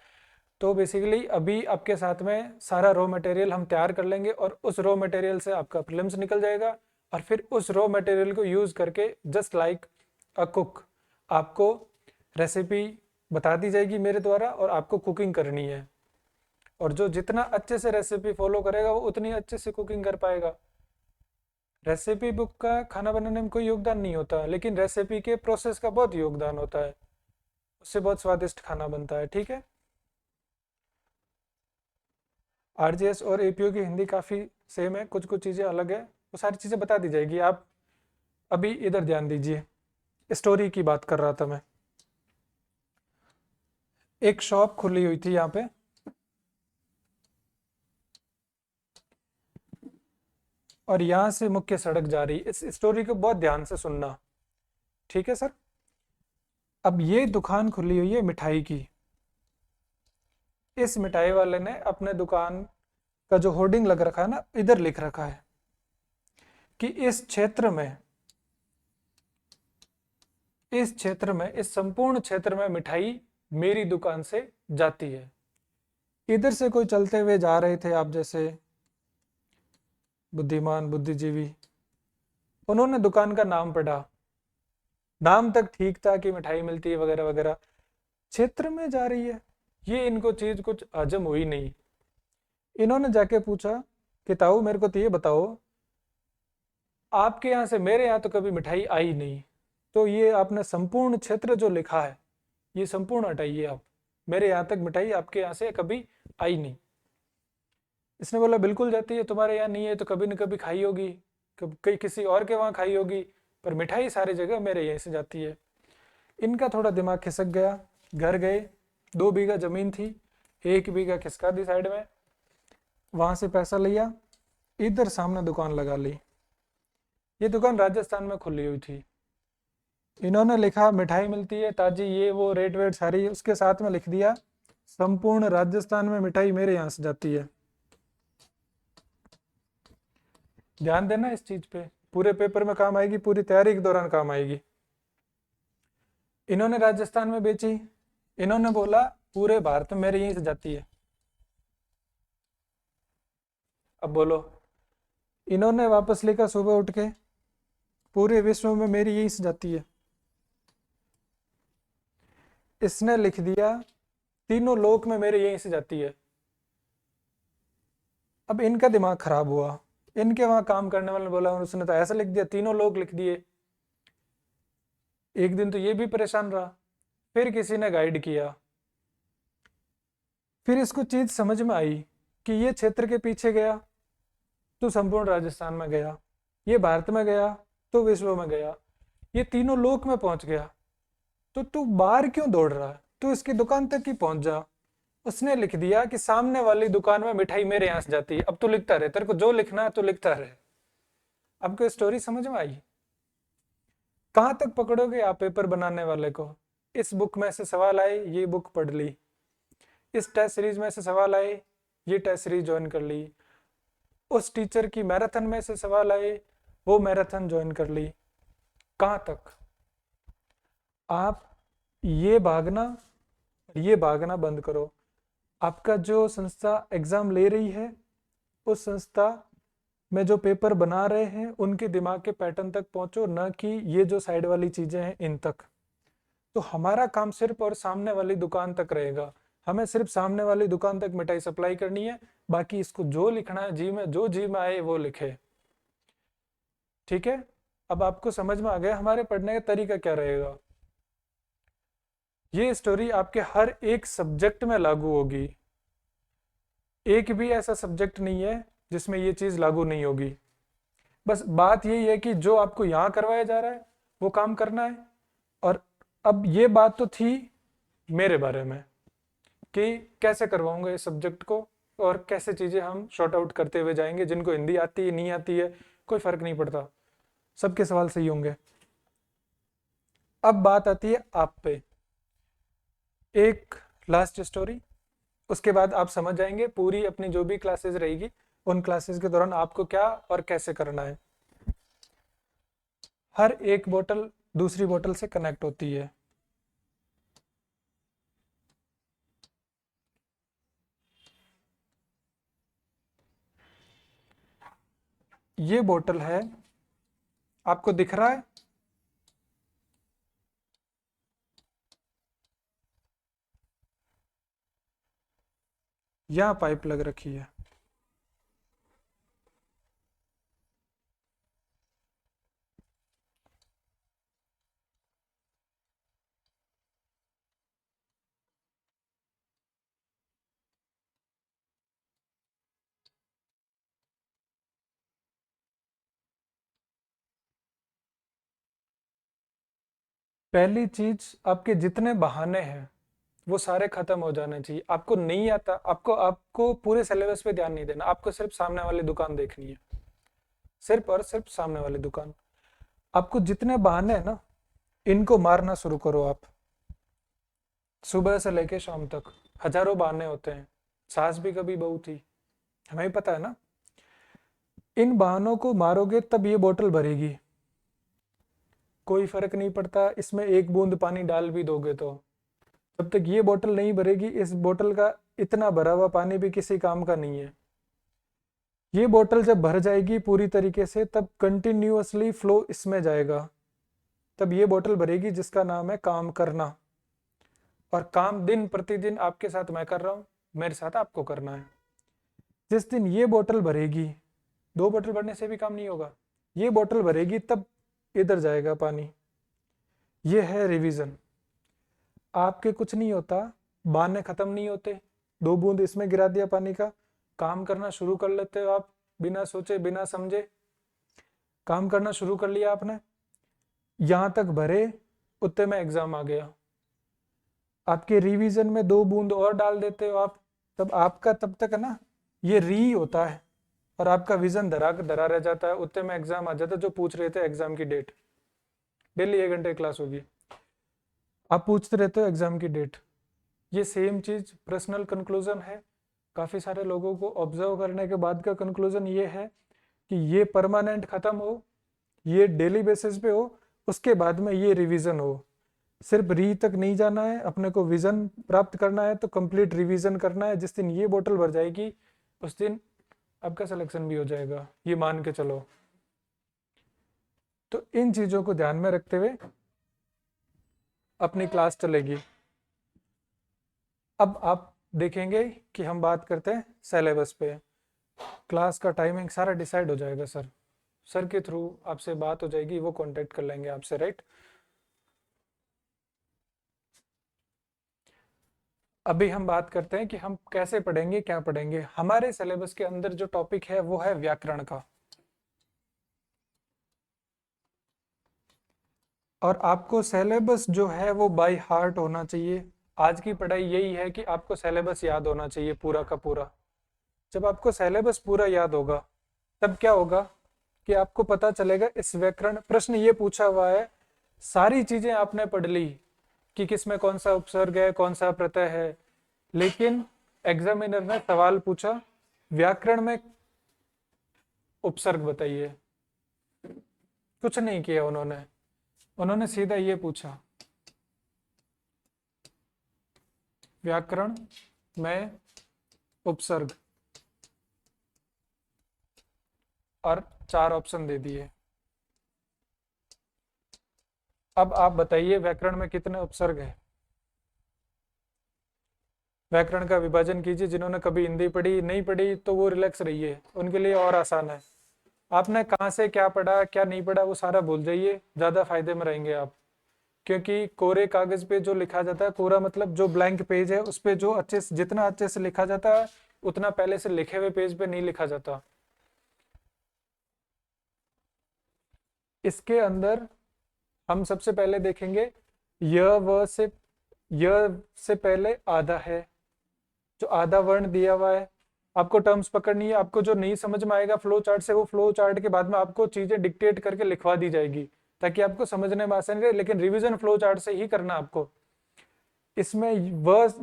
तो बेसिकली अभी आपके साथ में सारा रॉ मटेरियल हम तैयार कर लेंगे, और उस रॉ मटेरियल से आपका प्रीलिम्स निकल जाएगा, और फिर उस रॉ मटेरियल को यूज़ करके जस्ट लाइक अ कुक आपको रेसिपी बता दी जाएगी मेरे द्वारा, और आपको कुकिंग करनी है। और जो जितना अच्छे से रेसिपी फॉलो करेगा वो उतनी अच्छे से कुकिंग कर पाएगा। रेसिपी बुक का खाना बनाने में कोई योगदान नहीं होता, लेकिन रेसिपी के प्रोसेस का बहुत योगदान होता है, उससे बहुत स्वादिष्ट खाना बनता है, ठीक है। आरजीएस और एपीओ की हिंदी काफ़ी सेम है, कुछ कुछ चीज़ें अलग है, वो सारी चीज़ें बता दी जाएगी। आप अभी इधर ध्यान दीजिए, स्टोरी की बात कर रहा था मैं। एक शॉप खुली हुई थी यहाँ पे, और यहाँ से मुख्य सड़क जा रही। इस स्टोरी को बहुत ध्यान से सुनना, ठीक है सर। अब ये दुकान खुली हुई है मिठाई की। इस मिठाई वाले ने अपने दुकान का जो होर्डिंग लग रखा है ना, इधर लिख रखा है कि इस क्षेत्र में, इस संपूर्ण क्षेत्र में मिठाई मेरी दुकान से जाती है। इधर से कोई चलते हुए जा रहे थे आप जैसे बुद्धिमान बुद्धिजीवी, उन्होंने दुकान का नाम पढ़ा, नाम तक ठीक था कि मिठाई मिलती है वगैरह वगैरह, क्षेत्र में जा रही है, ये इनको चीज कुछ हजम हुई नहीं। इन्होंने जाके पूछा कि ताऊ मेरे को तो ये बताओ, आपके यहाँ से मेरे यहाँ तो कभी मिठाई आई नहीं, तो ये आपने संपूर्ण क्षेत्र जो लिखा है ये संपूर्ण हटाइए आप, मेरे यहाँ तक मिठाई आपके यहाँ से कभी आई नहीं। इसने बोला बिल्कुल जाती है, तुम्हारे यहाँ नहीं है तो कभी न कभी खाई होगी, कहीं किसी और के वहाँ खाई होगी, पर मिठाई सारी जगह मेरे यहाँ से जाती है। इनका थोड़ा दिमाग खिसक गया, घर गए, 2 बीघा जमीन थी, 1 बीघा खिसका दी साइड में, वहाँ से पैसा लिया, इधर सामने दुकान लगा ली। ये दुकान राजस्थान में खुली हुई थी। इन्होंने लिखा मिठाई मिलती है ताजी, ये वो रेट वेट सारी, उसके साथ में लिख दिया संपूर्ण राजस्थान में मिठाई मेरे यहाँ से जाती है। ध्यान देना इस चीज पे, पूरे पेपर में काम आएगी, पूरी तैयारी के दौरान काम आएगी। इन्होंने राजस्थान में बेची, इन्होंने बोला पूरे भारत में मेरे यहीं से जाती है। अब बोलो, इन्होंने वापस लिखा सुबह उठ के पूरे विश्व में मेरी यहीं से जाती है। इसने लिख दिया तीनों लोक में मेरे यहीं से जाती है। अब इनका दिमाग खराब हुआ, इनके वहां काम करने वाले ने बोला उसने तो ऐसा लिख दिया, तीनों लोग लिख दिए। एक दिन तो ये भी परेशान रहा, फिर किसी ने गाइड किया, फिर इसको चीज समझ में आई कि ये क्षेत्र के पीछे गया तो संपूर्ण राजस्थान में गया, ये भारत में गया तो विश्व में गया, ये तीनों लोक में पहुंच गया, तो तू बाहर क्यों दौड़ रहा है, तू इसकी दुकान तक ही पहुंच जा। उसने लिख दिया कि सामने वाली दुकान में मिठाई मेरे यहाँ से जाती है, अब तू लिखता रहे, तेरे को जो लिखना है तू लिखता रहे। आपको स्टोरी समझ में आई? कहाँ तक पकड़ोगे आप पेपर बनाने वाले को? इस बुक में से सवाल आए, ये बुक पढ़ ली। इस टेस्ट सीरीज में से सवाल आए, ये टेस्ट सीरीज ज्वाइन कर ली। उस टीचर की मैराथन में से सवाल आए, वो मैराथन ज्वाइन कर ली। कहाँ तक? आप ये भागना बंद करो। आपका जो संस्था एग्जाम ले रही है, उस संस्था में जो पेपर बना रहे हैं उनके दिमाग के पैटर्न तक पहुंचो, ना कि ये जो साइड वाली चीजें हैं इन तक। तो हमारा काम सिर्फ और सामने वाली दुकान तक रहेगा। हमें सिर्फ सामने वाली दुकान तक मिठाई सप्लाई करनी है, बाकी इसको जो लिखना है जी में, जो जी में आए वो लिखे। ठीक है? अब आपको समझ में आ गया हमारे पढ़ने का तरीका क्या रहेगा। ये स्टोरी आपके हर एक सब्जेक्ट में लागू होगी। एक भी ऐसा सब्जेक्ट नहीं है जिसमें ये चीज लागू नहीं होगी। बस बात यही है कि जो आपको यहाँ करवाया जा रहा है वो काम करना है। और अब ये बात तो थी मेरे बारे में कि कैसे करवाऊंगा इस सब्जेक्ट को और कैसे चीजें हम शॉर्ट आउट करते हुए जाएंगे। जिनको हिंदी आती है नहीं आती है कोई फर्क नहीं पड़ता, सबके सवाल सही होंगे। अब बात आती है आप पे। एक लास्ट स्टोरी, उसके बाद आप समझ जाएंगे पूरी अपनी जो भी क्लासेस रहेगी उन क्लासेस के दौरान आपको क्या और कैसे करना है। हर एक बोतल दूसरी बोतल से कनेक्ट होती है। ये बोतल है, आपको दिख रहा है? यहां पाइप लग रखी है। पहली चीज, आपके जितने बहाने हैं वो सारे खत्म हो जाने चाहिए। आपको नहीं आता, आपको पूरे सिलेबस पे ध्यान नहीं देना, आपको सिर्फ सामने वाली दुकान देखनी है। सिर्फ और सिर्फ सामने वाली दुकान। आपको जितने बहाने हैं ना, इनको मारना शुरू करो आप। सुबह से लेके शाम तक हजारों बहाने होते हैं। सास भी कभी बहू थी, हमें भी पता है ना। इन बहानों को मारोगे तब ये बोतल भरेगी। कोई फर्क नहीं पड़ता इसमें एक बूंद पानी डाल भी दोगे तो, जब तक ये बोतल नहीं भरेगी, इस बोतल का इतना भरा हुआ पानी भी किसी काम का नहीं है। ये बोतल जब भर जाएगी पूरी तरीके से, तब कंटिन्यूअसली फ्लो इसमें जाएगा, तब ये बोतल भरेगी, जिसका नाम है काम करना। और काम दिन प्रतिदिन आपके साथ मैं कर रहा हूं, मेरे साथ आपको करना है। जिस दिन ये बोतल भरेगी, 2 बोतल भरने से भी काम नहीं होगा, ये बोतल भरेगी तब इधर जाएगा पानी। ये है रिवीजन। आपके कुछ नहीं होता, बहाने खत्म नहीं होते। 2 बूंद इसमें गिरा दिया पानी का, काम करना शुरू कर लेते हो आप, बिना सोचे बिना समझे काम करना शुरू कर लिया आपने। यहां तक भरे उतने में एग्जाम आ गया। आपके रिवीजन में 2 बूंद और डाल देते हो आप, तब आपका तब तक है ना ये री होता है और आपका विजन धरा रह जाता है। उतने में एग्जाम आ जाता है। जो पूछ रहे थे एग्जाम की डेट, डेली 1 घंटे क्लास होगी, आप पूछते रहते हो एग्जाम की डेट। ये सेम चीज पर्सनल कंक्लूजन है। काफी सारे लोगों को ऑब्जर्व करने के बाद का कंक्लूजन ये है कि ये परमानेंट खत्म हो, ये डेली बेसिस पे हो, उसके बाद में ये रिवीजन हो। सिर्फ री तक नहीं जाना है, अपने को विजन प्राप्त करना है तो कंप्लीट रिवीजन करना है। जिस दिन ये बोतल भर जाएगी उस दिन आपका सिलेक्शन भी हो जाएगा, ये मान के चलो। तो इन चीजों को ध्यान में रखते हुए अपनी क्लास चलेगी। अब आप देखेंगे कि हम बात करते हैं सिलेबस पे। क्लास का टाइमिंग सारा डिसाइड हो जाएगा सर के थ्रू आपसे बात हो जाएगी, वो कांटेक्ट कर लेंगे आपसे, राइट। अभी हम बात करते हैं कि हम कैसे पढ़ेंगे, क्या पढ़ेंगे। हमारे सिलेबस के अंदर जो टॉपिक है वो है व्याकरण का। और आपको सिलेबस जो है वो बाय हार्ट होना चाहिए। आज की पढ़ाई यही है कि आपको सिलेबस याद होना चाहिए पूरा का पूरा। जब आपको सिलेबस पूरा याद होगा तब क्या होगा, कि आपको पता चलेगा इस व्याकरण, प्रश्न ये पूछा हुआ है, सारी चीजें आपने पढ़ ली कि किसमें कौन सा उपसर्ग है, कौन सा प्रत्यय है, लेकिन एग्जामिनर ने सवाल पूछा व्याकरण में उपसर्ग बताइए। कुछ नहीं किया उन्होंने, उन्होंने सीधा ये पूछा व्याकरण में उपसर्ग, और 4 ऑप्शन दे दिए। अब आप बताइए व्याकरण में कितने उपसर्ग है। व्याकरण का विभाजन कीजिए। जिन्होंने कभी हिंदी पढ़ी नहीं पढ़ी तो वो रिलैक्स रहिए, उनके लिए और आसान है। आपने कहाँ से क्या पढ़ा क्या नहीं पढ़ा वो सारा भूल जाइए, ज़्यादा फायदे में रहेंगे आप। क्योंकि कोरे कागज पे जो लिखा जाता है, कोरा मतलब जो ब्लैंक पेज है उस पे जो अच्छे से, जितना अच्छे से लिखा जाता है उतना पहले से लिखे हुए पेज पे नहीं लिखा जाता। इसके अंदर हम सबसे पहले देखेंगे य से पहले आधा है, जो आधा वर्ण दिया हुआ है। आपको टर्म्स पकड़नी है, आपको जो नहीं समझ में आएगा फ्लो चार्ट से, वो फ्लो चार्ट के बाद में आपको चीजें डिक्टेट करके लिखवा दी जाएगी ताकि आपको समझने में आसानी रहे, लेकिन रिवीजन फ्लो चार्ट से ही करना आपको। इसमें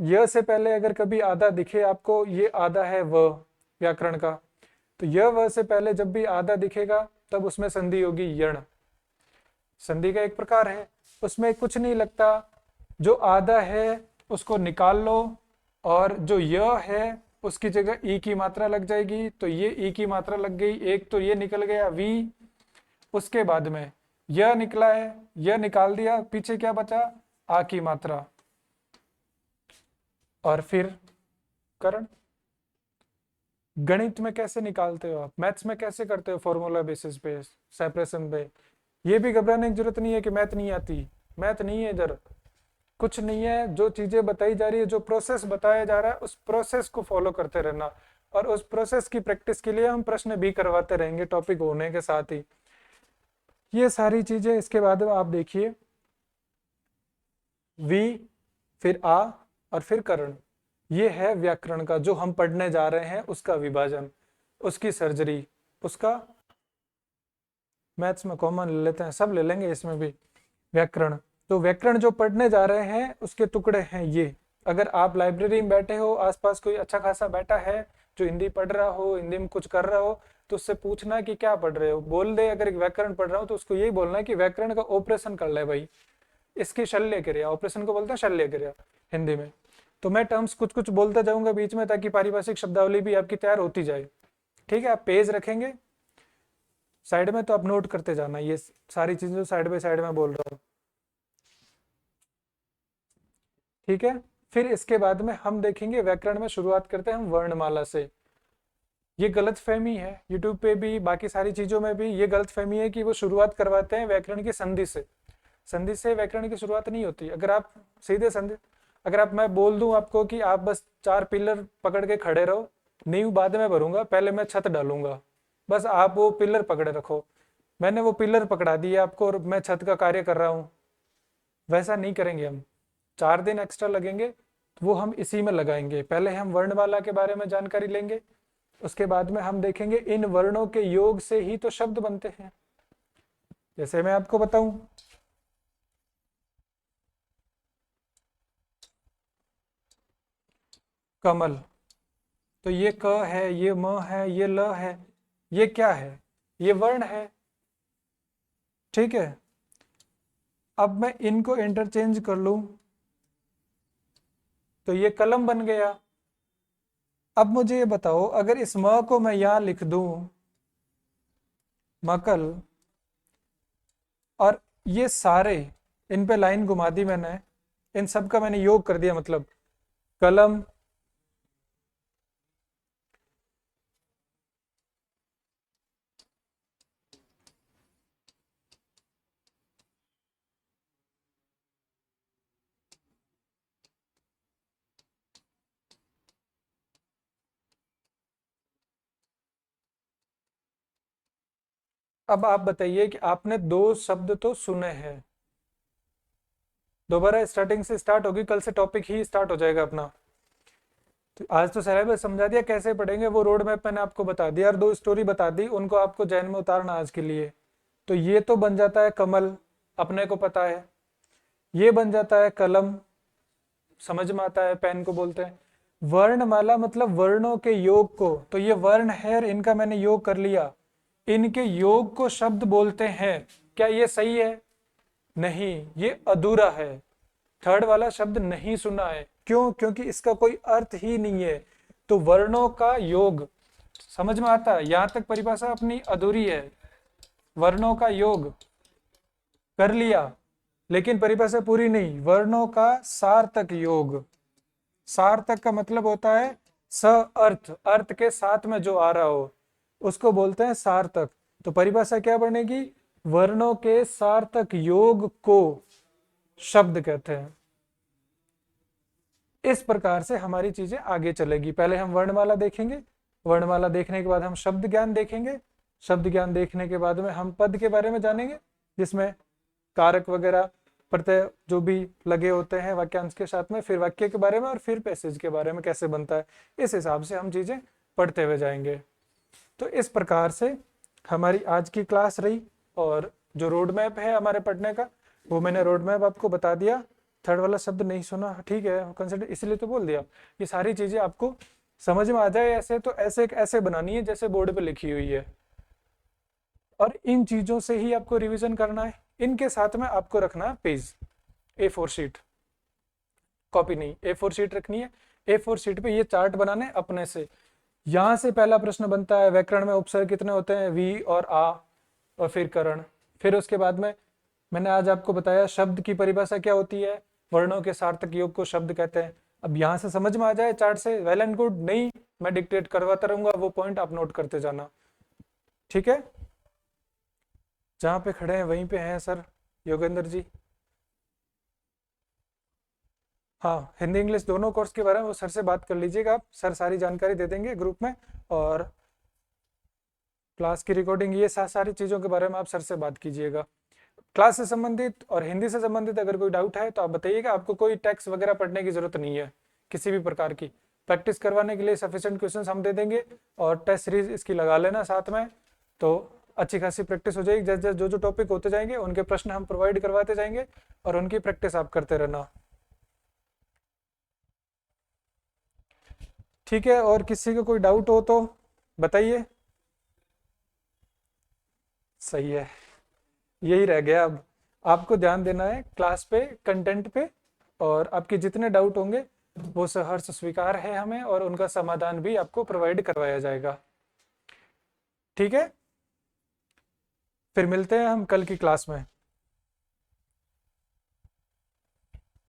य से पहले अगर कभी आधा दिखे आपको, ये आधा है व व्याकरण का, तो व से पहले जब भी आधा दिखेगा तब उसमें संधि होगी यण। संधि का एक प्रकार है, उसमें कुछ नहीं लगता, जो आधा है उसको निकाल लो और जो य है उसकी जगह ई की मात्रा लग जाएगी, तो ये ई की मात्रा लग गई, एक तो ये निकल गया वी, उसके बाद में यह निकला है, यह निकाल दिया, पीछे क्या बचा, आ की मात्रा, और फिर करण। गणित में कैसे निकालते हो आप, मैथ्स में कैसे करते हो, फॉर्मूला बेसिस पे, सेपरेशन पे। ये भी घबराने की जरूरत नहीं है कि मैथ नहीं आती, मैथ नहीं है इधर, कुछ नहीं है। जो चीजें बताई जा रही है, जो प्रोसेस बताया जा रहा है, उस प्रोसेस को फॉलो करते रहना, और उस प्रोसेस की प्रैक्टिस के लिए हम प्रश्न भी करवाते रहेंगे टॉपिक होने के साथ ही। ये सारी चीजें, इसके बाद आप देखिए वी, फिर आ, और फिर करण। ये है व्याकरण का जो हम पढ़ने जा रहे हैं, उसका विभाजन, उसकी सर्जरी, उसका मैथ्स में कॉमन ले लेते हैं, सब ले लेंगे इसमें भी व्याकरण। तो व्याकरण जो पढ़ने जा रहे हैं उसके टुकड़े हैं ये। अगर आप लाइब्रेरी में बैठे हो, आसपास कोई अच्छा खासा बैठा है जो हिंदी पढ़ रहा हो, हिंदी में कुछ कर रहा हो, तो उससे पूछना कि क्या पढ़ रहे हो, बोल दे अगर व्याकरण पढ़ रहा हो तो उसको यही बोलना है कि व्याकरण का ऑपरेशन कर ले भाई, इसकी शल्य क्रिया, ऑपरेशन को बोलते हैं शल्य क्रिया हिंदी में। तो मैं टर्म्स कुछ कुछ बोलता जाऊंगा बीच में ताकि पारिभाषिक शब्दावली भी आपकी तैयार होती जाए। ठीक है, आप पेज रखेंगे साइड में तो आप नोट करते जाना ये सारी चीजें जो साइड बाय साइड में बोल रहा हूँ। ठीक है, फिर इसके बाद में हम देखेंगे व्याकरण में शुरुआत करते हैं हम वर्णमाला से। ये गलत फहमी है, यूट्यूब पे भी बाकी सारी चीजों में भी ये गलत फहमी है कि वो शुरुआत करवाते हैं व्याकरण की संधि से। संधि से व्याकरण की शुरुआत नहीं होती। अगर आप सीधे संधि, अगर आप, मैं बोल दूं आपको कि आप बस 4 पिलर पकड़ के खड़े रहो, नींव बाद में भरूंगा, पहले मैं छत डालूंगा, बस आप वो पिलर पकड़े रखो, मैंने वो पिलर पकड़ा दिया आपको और मैं छत का कार्य कर रहा हूँ, वैसा नहीं करेंगे हम। 4 दिन एक्स्ट्रा लगेंगे तो वो हम इसी में लगाएंगे। पहले हम वर्णमाला के बारे में जानकारी लेंगे, उसके बाद में हम देखेंगे इन वर्णों के योग से ही तो शब्द बनते हैं। जैसे मैं आपको बताऊं, कमल, तो ये क है, ये म है, ये ल है, ये क्या है, ये वर्ण है। ठीक है, अब मैं इनको इंटरचेंज कर लूं तो ये कलम बन गया। अब मुझे ये बताओ, अगर इस म को मैं यहां लिख दूं मकल, और ये सारे, इन पे लाइन घुमा दी मैंने, इन सब का मैंने योग कर दिया, मतलब कलम, अब आप बताइए कि आपने 2 शब्द तो सुने हैं। दोबारा स्टार्टिंग से स्टार्ट होगी, कल से टॉपिक ही स्टार्ट हो जाएगा अपना। तो आज तो सिलेबस समझा दिया, कैसे पढ़ेंगे वो रोड मैप मैंने आपको बता दिया और 2 स्टोरी बता दी, उनको आपको जहन में उतारना आज के लिए। तो ये तो बन जाता है कमल, अपने को पता है। ये बन जाता है कलम, समझ में आता है, पेन को बोलते हैं। वर्णमाला मतलब वर्णों के योग को, तो ये वर्ण है और इनका मैंने योग कर लिया, इनके योग को शब्द बोलते हैं। क्या ये सही है? नहीं, ये अधूरा है। थर्ड वाला शब्द नहीं सुना है, क्यों? क्योंकि इसका कोई अर्थ ही नहीं है। तो वर्णों का योग समझ में आता है, यहां तक परिभाषा अपनी अधूरी है। वर्णों का योग कर लिया, लेकिन परिभाषा पूरी नहीं। वर्णों का सार्थक योग, सार्थक का मतलब होता है स अर्थ, अर्थ के साथ में जो आ रहा हो उसको बोलते हैं सार्थक। तो परिभाषा क्या बनेगी? वर्णों के सार्थक योग को शब्द कहते हैं। इस प्रकार से हमारी चीजें आगे चलेगी। पहले हम वर्णमाला देखेंगे, वर्णमाला देखने के बाद हम शब्द ज्ञान देखेंगे, शब्द ज्ञान देखने के बाद में हम पद के बारे में जानेंगे, जिसमें कारक वगैरह प्रत्यय जो भी लगे होते हैं वाक्यांश के साथ में, फिर वाक्य के बारे में और फिर पैसेज के बारे में कैसे बनता है। इस हिसाब से हम चीजें पढ़ते हुए जाएंगे। तो इस प्रकार से हमारी आज की क्लास रही, और जो रोड मैप है हमारे पढ़ने का वो मैंने रोड मैप आपको बता दिया। थर्ड वाला शब्द नहीं सुना, ठीक है, कंसिडर इसलिए तो बोल दिया। ये सारी चीजें आपको समझ में आ जाए ऐसे, तो ऐसे बनानी है जैसे बोर्ड पे लिखी हुई है, और इन चीजों से ही आपको रिवीजन करना है। इनके साथ में आपको रखना है पेज, A4 शीट, कॉपी नहीं, A4 शीट रखनी है। A4 शीट पे ये चार्ट बनाने अपने से। यहां से पहला प्रश्न बनता है, व्याकरण में उपसर्ग कितने होते हैं? वी और आ, और फिर करण। फिर उसके बाद में मैंने आज आपको बताया शब्द की परिभाषा क्या होती है, वर्णों के सार्थक योग को शब्द कहते हैं। अब यहां से समझ में आ जाए चार्ट से, वेल एंड गुड, नहीं मैं डिक्टेट करवाता रहूंगा, वो पॉइंट आप नोट करते जाना, ठीक है। जहां पे खड़े हैं वहीं पे हैं सर योगेंद्र जी। हाँ, हिंदी इंग्लिश दोनों कोर्स के बारे में वो सर से बात कर लीजिएगा आप, सर सारी जानकारी दे देंगे ग्रुप में। और क्लास की रिकॉर्डिंग, ये सारी चीज़ों के बारे में आप सर से बात कीजिएगा। क्लास से संबंधित और हिंदी से संबंधित अगर कोई डाउट है तो आप बताइएगा। आपको कोई टेक्स्ट वगैरह पढ़ने की जरूरत नहीं है किसी भी प्रकार की। प्रैक्टिस करवाने के लिए सफिशिएंट क्वेश्चंस हम दे देंगे, और टेस्ट सीरीज इसकी लगा लेना साथ में, तो अच्छी खासी प्रैक्टिस हो जाएगी। जैसे जो जो टॉपिक होते जाएंगे उनके प्रश्न हम प्रोवाइड करवाते जाएंगे, और उनकी प्रैक्टिस आप करते रहना, ठीक है। और किसी को कोई डाउट हो तो बताइए। सही है, यही रह गया। अब आपको ध्यान देना है क्लास पे, कंटेंट पे, और आपके जितने डाउट होंगे वो सहर्ष स्वीकार है हमें, और उनका समाधान भी आपको प्रोवाइड करवाया जाएगा, ठीक है। फिर मिलते हैं हम कल की क्लास में।